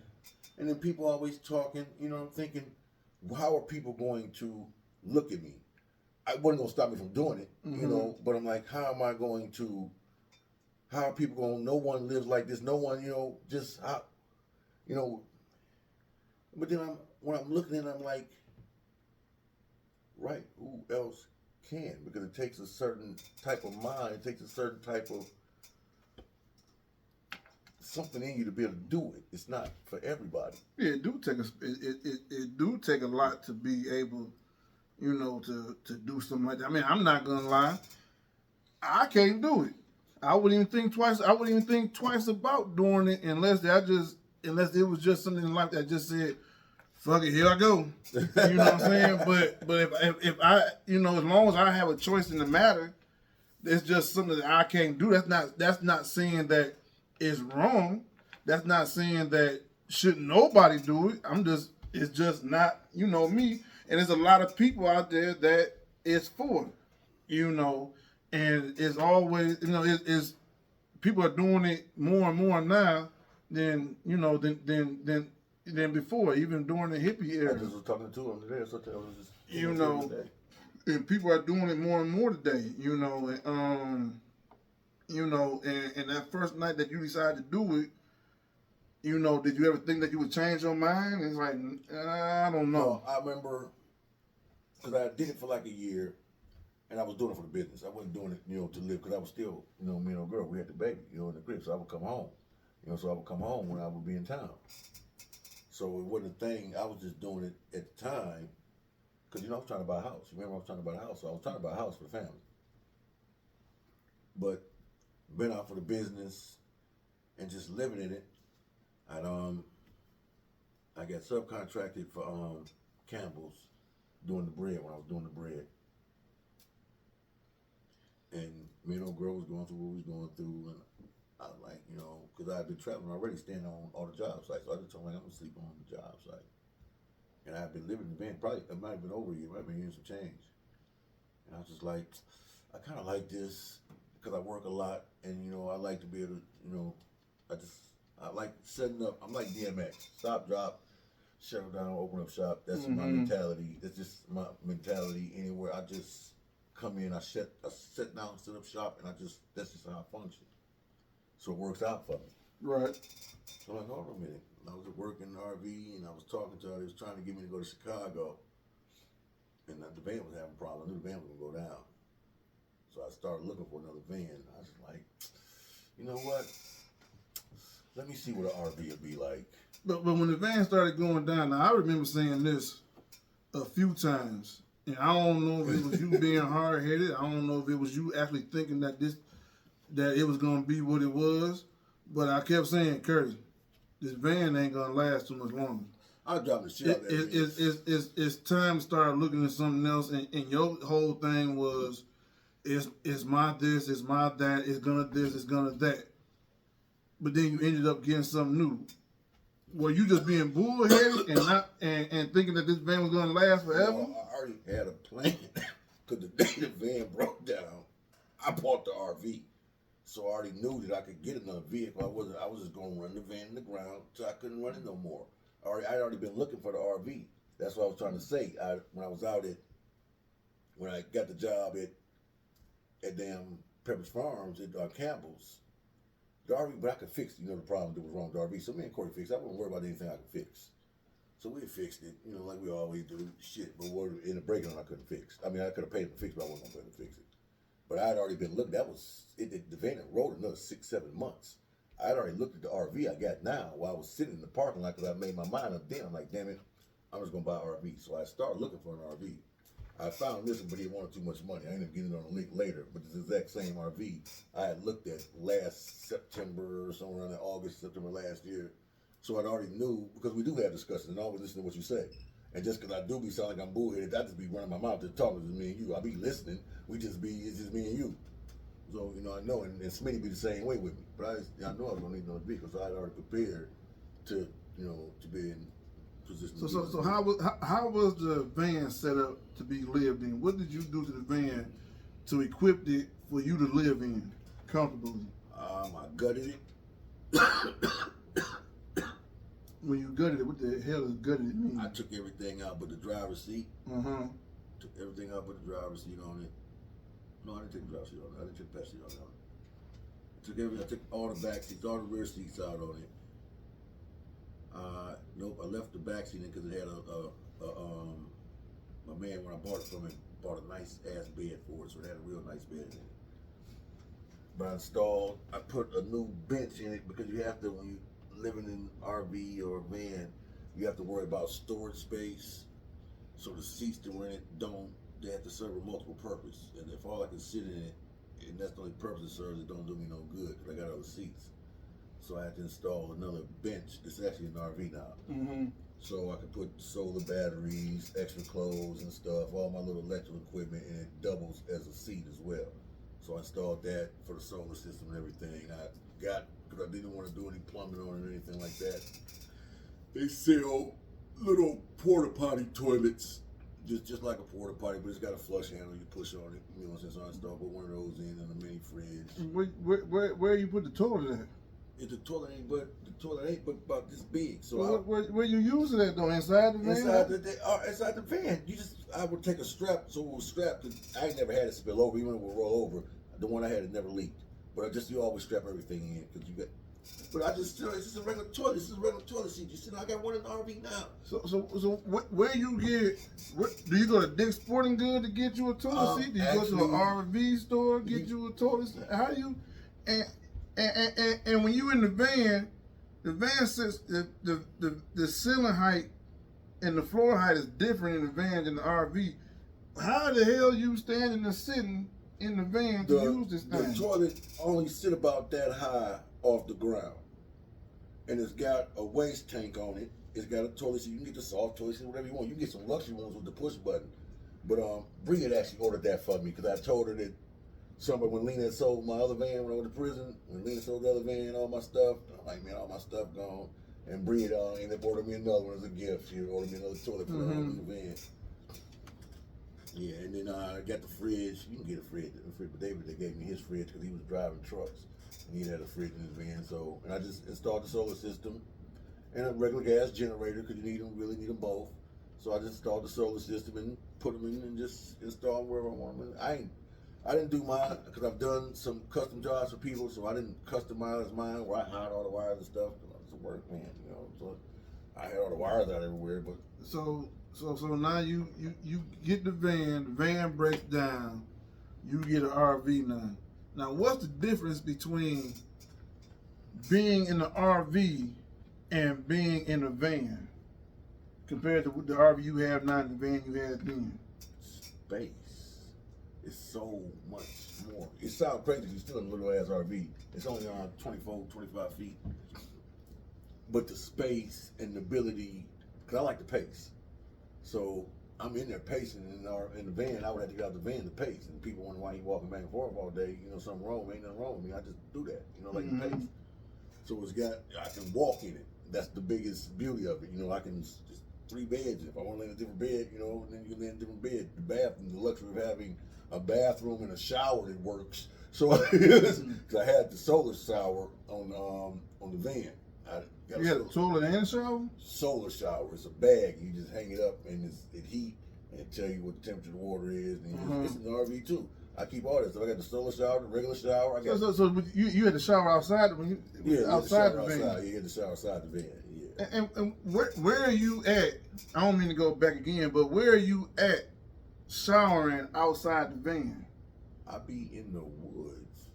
And then people always talking, I'm thinking, how are people going to look at me? I wasn't going to stop me from doing it, but I'm like, how are people going to, no one lives like this, no one, just how, but then when I'm looking at it, I'm like, right, who else can? Because it takes a certain type of mind, it takes a certain type of something in you to be able to do it. It's not for everybody. Yeah, it do take a lot to be able, to do something like that. I mean, I'm not gonna lie, I can't do it. I wouldn't even think twice about doing it unless it was just something in life that just said, fuck it, here I go. You know what I'm saying? But if I, as long as I have a choice in the matter, it's just something that I can't do. That's not saying that it's wrong. That's not saying that shouldn't nobody do it. It's just not, me. And there's a lot of people out there that it's for, and it's always, it's people are doing it more and more now than before, even during the hippie era. I just was talking to him today, so I was just, and people are doing it more and more today, and that first night that you decided to do it, did you ever think that you would change your mind? It's like, I don't know. No, I remember, because I did it for like a year, and I was doing it for the business. I wasn't doing it, to live, because I was still, me and a girl, we had the baby, in the crib, so I would come home. So I would come home when I would be in town. So it wasn't a thing. I was just doing it at the time because, I was trying to buy a house. Remember, I was trying to buy a house. So I was trying to buy a house for the family. But been out for the business and just living in it, I got subcontracted for Campbell's doing the bread when I was doing the bread. And me and old girl was going through what we was going through, and I was like, because I had been traveling already, staying on all the job sites. So I just told her, I'm going to sleep on the job site. And I had been living in the van, probably, it might have been over a year, it might have been years some change. And I was just like, I kind of like this, because I work a lot, and, I like to be able to, I like setting up, I'm like DMX, stop, drop, shut down, open up shop. That's my mentality. That's just my mentality anywhere. I just come in, I sit down, set up shop, and that's just how I function. So it works out for me. Right. So I'm like, hold on a minute. I was working in the RV, and I was talking to her. They was trying to get me to go to Chicago. And the van was having a problem. I knew the van was going to go down. So I started looking for another van. I was like, you know what? Let me see what an RV would be like. But when the van started going down, now I remember saying this a few times. And I don't know if it was you being hard-headed. I don't know if it was you actually thinking that it was going to be what it was. But I kept saying, Curtis, this van ain't going to last too much longer. I dropped the shit out of that. It's time to start looking at something else. And your whole thing was, it's my this, it's my that, it's gonna this, it's gonna that. But then you ended up getting something new. were you just being bullheaded and not and thinking that this van was gonna last forever? No, I already had a plan. Because the day the van broke down, I bought the RV. So I already knew that I could get another vehicle. I was just going to run the van in the ground till I couldn't run it no more. I'd already been looking for the RV. That's what I was trying to say. When I got the job at damn Pepper's Farms at Campbell's, the RV, but I could fix it. You know the problem that was wrong with the RV. So me and Corey fixed it. I wasn't worried about anything I could fix. So we fixed it, you know, like we always do. Shit, but what in the breakdown I couldn't fix. I mean, I could have paid him to fix, but I wasn't going to fix it. But I had already been looking. That was it. The van had rolled another 6-7 months. I had already looked at the RV I got now while I was sitting in the parking lot because I made my mind up then. I'm like, damn it, I'm just gonna buy an RV. So I started looking for an RV. I found this one, but he wanted too much money. I ended up getting it on a link later. But it's the exact same RV I had looked at last September or somewhere around August, September last year. So I already knew, because we do have discussions and I always listen to what you say. And just because I do be sounding like I'm bullheaded, I just be running my mouth just talking to me and you. I be listening. It's just me and you. So, you know, I know, and Smitty be the same way with me. But I know I was going to need another vehicle, so I had already prepared to, you know, to be in position. So how was the van set up to be lived in? What did you do to the van to equip it for you to live in comfortably? I gutted it. When you gutted it, what the hell does gutted it mean? I took everything out but the driver's seat. Took everything out but the driver's seat on it. No, I didn't take the driver's seat on it. I didn't take the back seat on it. I took all the back seats, all the rear seats out on it. Nope, I left the back seat in because it had my man, when I bought it from him, bought a nice ass bed for it, so it had a real nice bed in it. But I put a new bench in it because you have to, when you living in RV or a van, you have to worry about storage space. So the seats that were in it they have to serve a multiple purpose. And if all I can sit in it, and that's the only purpose it serves, it don't do me no good because I got other seats. So I had to install another bench. It's actually an RV now. So I could put solar batteries, extra clothes and stuff, all my little electrical equipment, and it doubles as a seat as well. So I installed that for the solar system and everything. Because I didn't want to do any plumbing on it or anything like that. They sell little porta potty toilets, just like a porta potty, but it's got a flush handle. You push on it. You know, since I installed, put one of those in a mini fridge. Where you put the toilet at? The toilet ain't but about this big. So where you use it at though? Inside the van? Inside the van. I would take a strap, so it was strapped. Cause I ain't never had it spill over, even if it would roll over. The one I had, it never leaked. But you always strap everything in because you got. But it's just a regular toilet. This is a regular toilet seat. You see, I got one in the RV now. So where you get? Do you go to Dick's Sporting Goods to get you a toilet seat? Do you go to an RV store get you a toilet seat? How do you? And when you in the van sits the ceiling height and the floor height is different in the van than the RV. How the hell you standing and sitting in the van to use this thing? The toilet only sit about that high off the ground, and it's got a waste tank on it. It's got a toilet seat. You can get the soft toilet seat, whatever you want. You can get some luxury ones with the push button. But Bree had actually ordered that for me because I told her that when Lena had sold my other van when I went to prison, when Lena sold the other van, all my stuff, I'm like, man, all my stuff gone. And Bree had ended up ordering me another one as a gift. She ordered me another toilet for the new van. Yeah, and then I got the fridge. You can get a fridge. But David, they gave me his fridge because he was driving trucks. And he had a fridge in his van. And I just installed the solar system and a regular gas generator because you really need them both. So I just installed the solar system and put them in and just install them wherever I want them. I didn't do mine because I've done some custom jobs for people, so I didn't customize mine where I hide all the wires and stuff. I was a workman, you know. So I had all the wires out everywhere, but so now you get the van breaks down, you get an RV now. Now what's the difference between being in the RV and being in a van compared to the RV you have now and the van you had then? Space. It's so much more. It sounds crazy because you're still in a little ass RV. It's only around 24, 25 feet. But the space and the ability, because I like to pace. So I'm in there pacing in the van. I would have to get out the van to pace. And people wonder why you walking back and forth all day. You know, something wrong. Ain't nothing wrong with me. I just do that. You know, like the pace. So I can walk in it. that's the biggest beauty of it. You know, I can just 3 beds. If I want to lay in a different bed, you know, and then you can lay in a different bed. The bathroom, the luxury of having a bathroom and a shower that works. So, cause I had the solar shower on the van. I got You had a toilet and a shower? solar shower. It's a bag. You just hang it up and it heat and it tell you what the temperature of the water is. And it's an RV too. I keep all that. So I got the solar shower, the regular shower. I got So you had to shower outside when you outside the van. outside. You had to shower outside the van. Yeah. And where are you at? I don't mean to go back again, but where are you at showering outside the van? I be in the woods.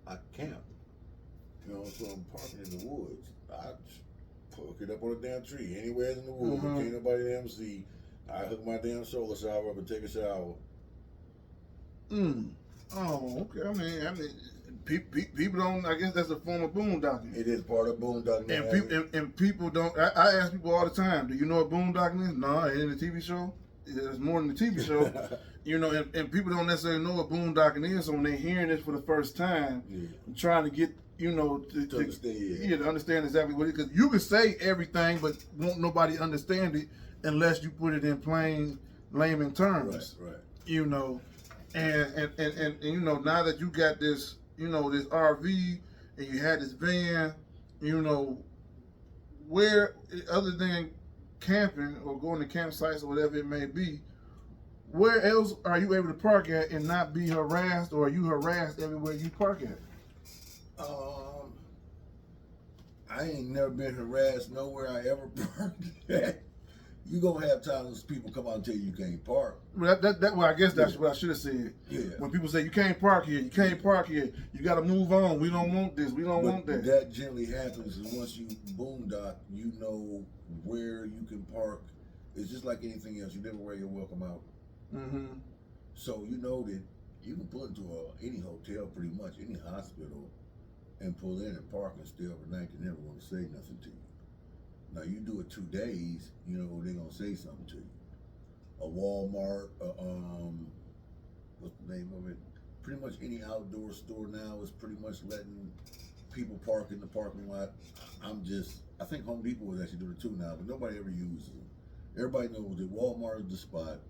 I camp. You know, so I'm parking in the woods. I just hook it up on a damn tree. Anywhere in the woods. Can't nobody damn see. I hook my damn solar shower up and take a shower. Oh, okay. I mean, people don't. I guess that's a form of boondocking. It is part of boondocking. And people don't. I ask people all the time, do you know what boondocking is? No, it ain't a TV show. It's more than a TV show. You know, and people don't necessarily know what boondocking is. So when they're hearing this for the first time, trying to get, you know, to understand, to understand exactly what it is. Because you can say everything, but won't nobody understand it unless you put it in plain layman terms. Right. You know, and you know, now that you got this, you know, this RV and you had this van, you know, where other than camping or going to campsites or whatever it may be, where else are you able to park at and not be harassed, or are you harassed everywhere you park at? I ain't never been harassed nowhere I ever parked at. You gonna have times people come out and tell you can't park. Well, well, I guess that's what I should have said. Yeah. When people say you can't park here, you can't park here, you got to move on. We don't want this. We don't want that. That generally happens, and once you boondock, you know where you can park. It's just like anything else. You never wear your welcome out. So you know that you can pull into any hotel, pretty much any hospital, and pull in and park and stay overnight. They never want to say nothing to you. Now you do it 2 days, you know they're gonna say something to you. A Walmart, what's the name of it? Pretty much any outdoor store now is pretty much letting people park in the parking lot. I think Home Depot is actually doing it too now, but nobody ever uses them. Everybody knows that Walmart is the spot.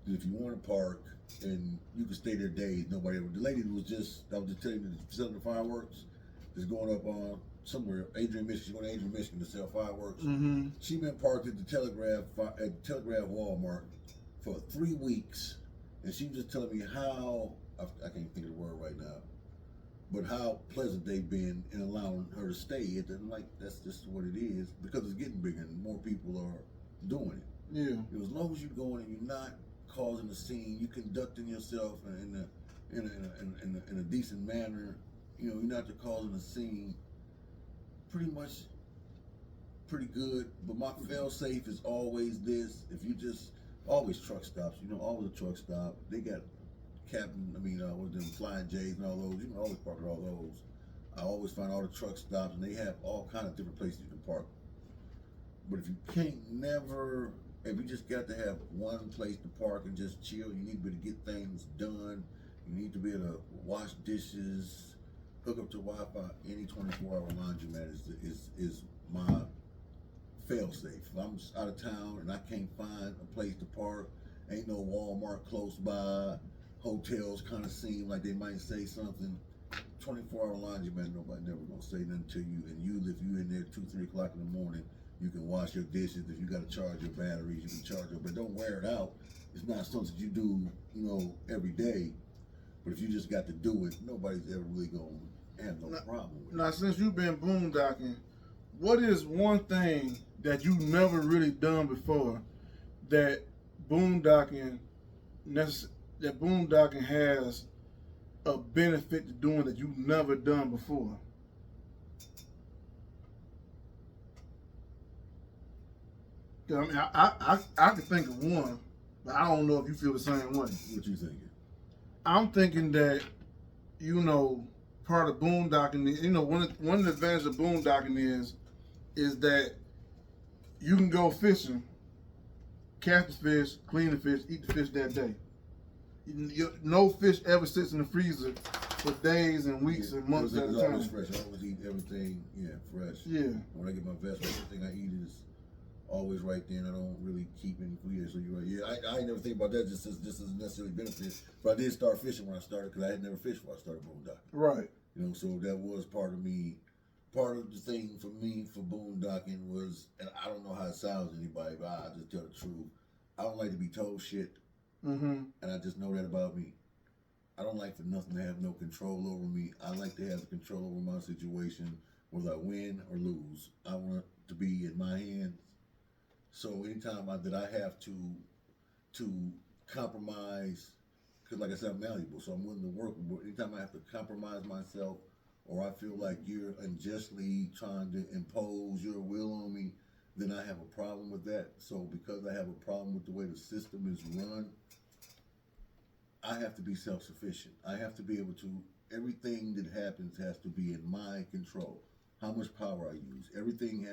That if you want to park and you can stay there days, nobody ever. The lady was just telling you, selling the fireworks, is going up on somewhere, Adrian, Michigan. She's going to Adrian, Michigan to sell fireworks. She been parked at the Telegraph Walmart for 3 weeks, and she was just telling me how I can't think of the word right now, but how pleasant they've been in allowing her to stay. I'm like, that's just what it is, because it's getting bigger and more people are doing it. Yeah. As long as you're going and you're not causing a scene, you conducting yourself in a decent manner. You know, you're not causing a scene. Pretty good, but my fail safe is always this. If you just always truck stops, you know, all the truck stop, they got with them Flying J's and all those. You can always park at all those. I always find all the truck stops, and they have all kind of different places you can park. But if you if you just got to have one place to park and just chill, you need to be able to get things done. You need to be able to wash dishes, hook up to Wi-Fi. Any 24-hour laundromat is my fail-safe. If I'm out of town and I can't find a place to park, ain't no Walmart close by, hotels kind of seem like they might say something. 24-hour laundromat, nobody never gonna say nothing to you. And if you in there 2-3 o'clock in the morning, you can wash your dishes. If you got to charge your batteries, you can charge them. But don't wear it out. It's not something you do, you know, every day. But if you just got to do it, nobody's ever really gonna have no problem with it. Now, since you've been boondocking, what is one thing that you've never really done before that boondocking has a benefit to doing that you've never done before? I mean, I can think of one, but I don't know if you feel the same way. What you thinking? I'm thinking that, you know, part of boondocking, you know, one of the advantages of boondocking is that you can go fishing, catch the fish, clean the fish, eat the fish that day. No fish ever sits in the freezer for days and weeks and months at a It was always time. fresh. I always eat everything, fresh. Yeah. When I get my vegetables, everything I eat is always right then. I don't really keep any food here. So you're right. Yeah, I never think about that just as necessarily benefit. But I did start fishing when I started because I had never fished before I started boondocking. Right. So that was part of me. Part of the thing for me for boondocking was, and I don't know how it sounds to anybody, but I just tell the truth. I don't like to be told shit, Mm-hmm. and I just know that about me. I don't like for nothing to have no control over me. I like to have control over my situation, whether I win or lose. I want it to be in my hands. So anytime that I have to compromise, because like I said, I'm malleable, so I'm willing to work. But anytime I have to compromise myself, or I feel like you're unjustly trying to impose your will on me, then I have a problem with that. So because I have a problem with the way the system is run, I have to be self-sufficient. I have to be able to, everything that happens has to be in my control. How much power I use. Everything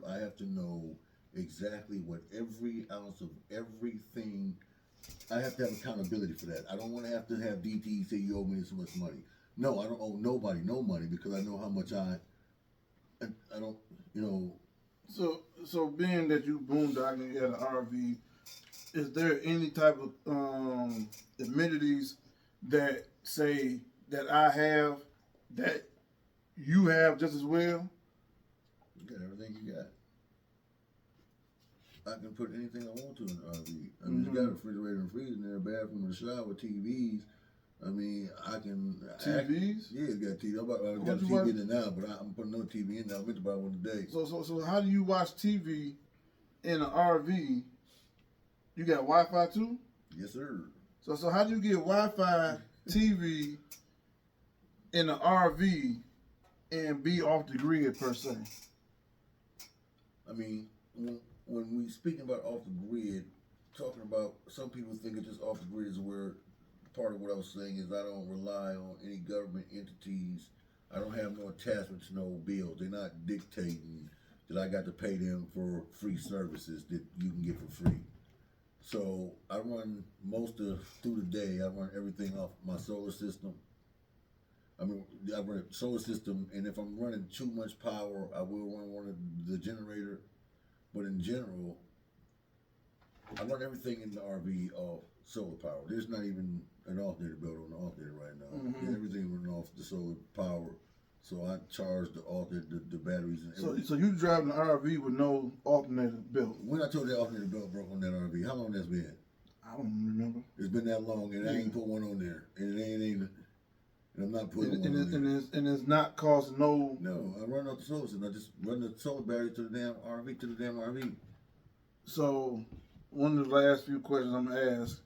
I have to know exactly what every ounce of everything, I have to have accountability for that. I don't want to have DT say you owe me this much money. No, I don't owe nobody no money because I know how much I don't, So being that you boondocking at an RV, is there any type of amenities that say that I have that you have just as well? You got everything you got. I can put anything I want to in an RV. I mean, it's got a refrigerator and freezer in there, a bathroom and a shower, TVs. I mean, I can. TVs? Yeah, it's got TV. I got a you TV watch? in there now, but I'm putting another TV in there. I meant to buy one today. So how do you watch TV in an RV? You got Wi-Fi too? Yes, sir. So how do you get Wi-Fi TV in an RV and be off the grid per se? I mean, when we speaking about off the grid, talking about some people think it's just off the grid is where part of what I was saying is I don't rely on any government entities. I don't have no attachment to no bills. They're not dictating that I got to pay them for free services that you can get for free. So I run through the day, I run everything off my solar system. I run a solar system, and if I'm running too much power, I will run one of the generator. But in general, I run everything in the RV off solar power. There's not even an alternator built on the alternator right now. Mm-hmm. Everything running off the solar power. So I charge the alternator, the batteries, and everything. So you driving an RV with no alternator built? When I told you the alternator belt broke on that RV, how long that's been? I don't remember. It's been that long, and I ain't put one on there, and it ain't even. And I'm not putting one on there. And it's not costing no. No, I run off the solar system. I just run the solar battery to the damn RV. So one of the last few questions I'm gonna ask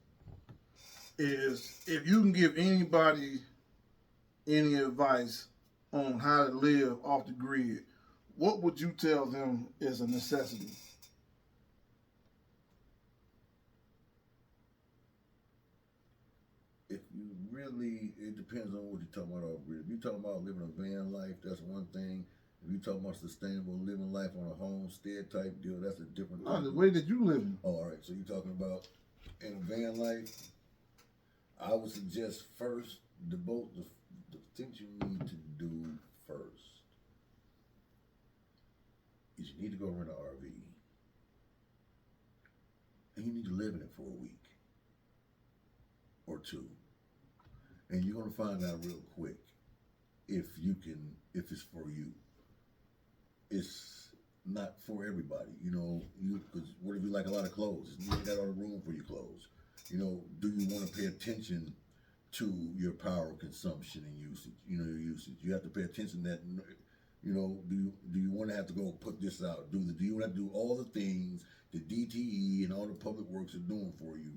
is if you can give anybody any advice on how to live off the grid, what would you tell them is a necessity? If you really, it depends on what you're talking about off grid. If you're talking about living a van life, that's one thing. If you're talking about sustainable living life on a homestead type deal, that's a different thing. Oh, the way that you living. Oh, all right. So you're talking about in a van life. I would suggest first the things you need to do first is you need to go rent an RV, and you need to live in it for a week or two, and you're gonna find out real quick if it's for you. It's not for everybody, because what if you like a lot of clothes? You ain't got all the room for your clothes. Do you want to pay attention to your power consumption and usage? Your usage. You have to pay attention that. Do you want to have to go put this out? Do you want to do all the things that DTE and all the public works are doing for you?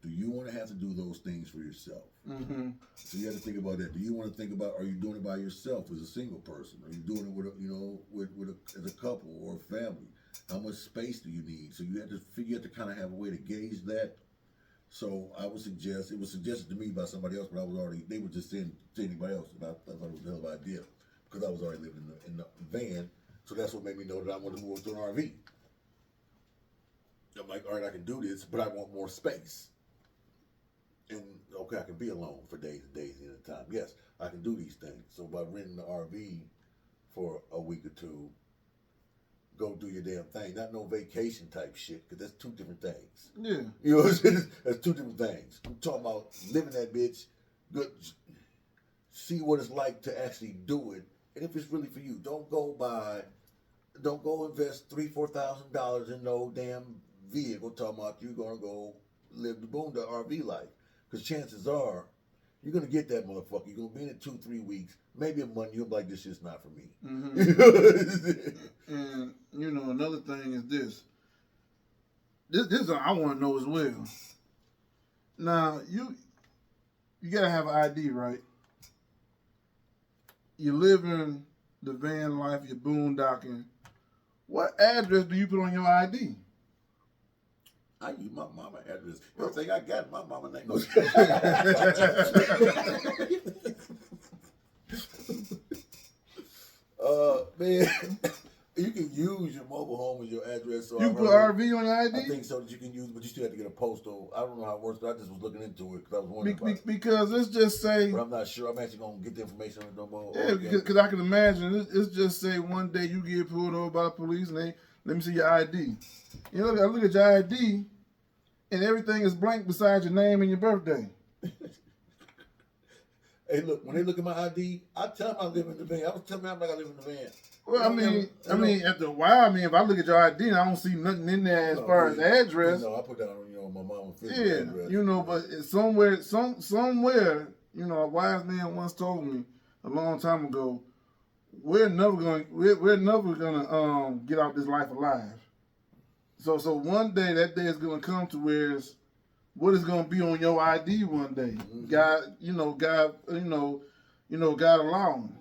Do you want to have to do those things for yourself? Mm-hmm. So you have to think about that. Do you want to think about, are you doing it by yourself as a single person? Are you doing it with as a couple or a family? How much space do you need? So you have to kind of have a way to gauge that. So I would suggest, it was suggested to me by somebody else, but they were just saying to anybody else, and I thought it was a hell of an idea because I was already living in the van. So that's what made me know that I wanted to move to an RV. I'm like, all right, I can do this, but I want more space. and okay, I can be alone for days and days at a time. Yes, I can do these things. So by renting the RV for a week or two, go do your damn thing. Not no vacation type shit, because that's two different things. Yeah. You know what I'm saying? That's two different things. I'm talking about living that bitch, good, see what it's like to actually do it, and if it's really for you. Don't go invest $3,000-$4,000 in no damn vehicle talking about you gonna go live the boondock RV life. Because chances are, you're gonna get that motherfucker. You're gonna be in it 2-3 weeks, maybe a month. You'll be like, this shit's not for me. And you know, another thing is this. This I want to know as well. Now you gotta have an ID, right? You live in the van life, you're boondocking. What address do you put on your ID? I use my mama address. You don't think I got my mama name? No. Man, you can use your mobile home as your address. So You put RV on your ID? I think so that you can use, but you still have to get a postal. I don't know how it works, but I just was looking into it because I was wondering about it. Because let's just say, But I'm not sure. I'm actually gonna get the information on it no more. yeah, because I can imagine. Let's just say one day you get pulled over by the police and they let me see your ID. You know, I look at your ID and everything is blank besides your name and your birthday. Hey, look, when they look at my ID, I tell them I live in the van. I was telling them I'm like I live in the van. Well, after a while, if I look at your ID and I don't see nothing in there as far as the address. I put down, my mama's physical address. But it's somewhere, a wise man once told me a long time ago, we're never gonna get out this life alive. So one day, that day is gonna come to where it's what is gonna be on your ID one day. Mm-hmm. God allowing.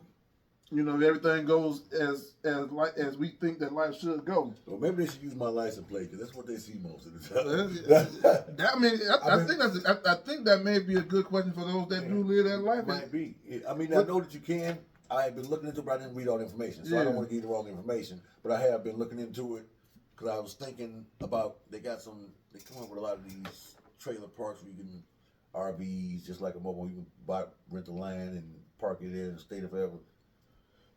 If everything goes as we think that life should go. Well, maybe they should use my license plate because that's what they see most of the time. I think that may be a good question for those that do live that life. Might be. I know that you can. I have been looking into it, but I didn't read all the information, so I don't want to give you the wrong information. But I have been looking into it because I was thinking about they come up with a lot of these trailer parks where you can RVs, just like a mobile. You can rent the land and park it there and stay there forever.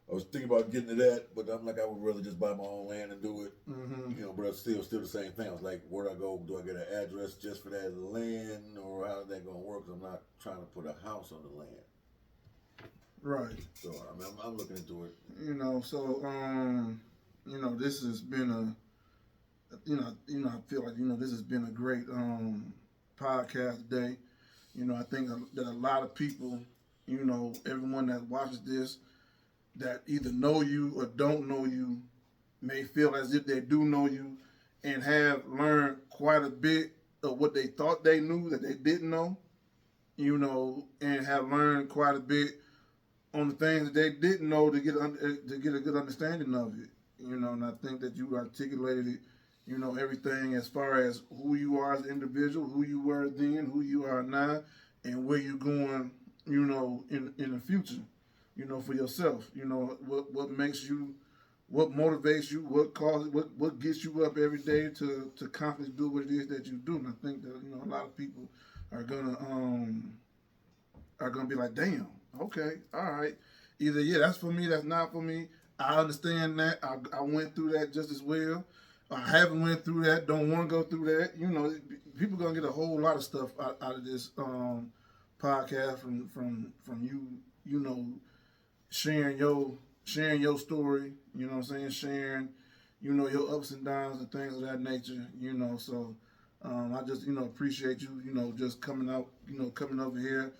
I was thinking about getting to that, but I'm like, I would rather just buy my own land and do it. Mm-hmm. But it's still the same thing. I was like, where do I go? Do I get an address just for that land, or how's that going to work? 'Cause I'm not trying to put a house on the land. Right. So I'm looking into it. This has been I feel like this has been a great podcast today. I think that a lot of people, everyone that watches this, that either know you or don't know you, may feel as if they do know you and have learned quite a bit of what they thought they knew that they didn't know, and have learned quite a bit on the things that they didn't know to get a good understanding of it. And I think that you articulated it, everything as far as who you are as an individual, who you were then, who you are now, and where you're going, in the future. For yourself, what makes you, what motivates you, what gets you up every day to accomplish, do what it is that you do. And I think that, a lot of people are gonna be like, damn, okay, all right. Either, that's for me, that's not for me. I understand that. I went through that just as well. I haven't went through that, don't want to go through that. People gonna get a whole lot of stuff out of this podcast from you, sharing your story, sharing, your ups and downs and things of that nature, so I just, appreciate you, just coming out, coming over here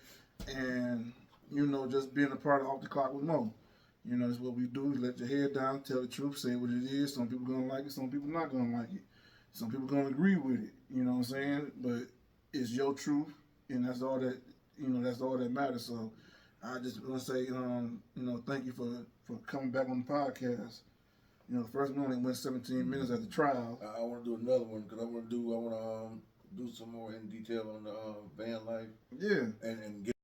and, just being a part of Off the Clock with Mo. That's what we do. Let your head down, tell the truth, say what it is. Some people gonna like it, some people not gonna like it. Some people gonna agree with it, but it's your truth, and that's all that, that's all that matters. So I just want to say, thank you for coming back on the podcast. The first one only went 17 minutes at the trial. I want to do another one because I want to do some more in detail on the van life. Yeah. And get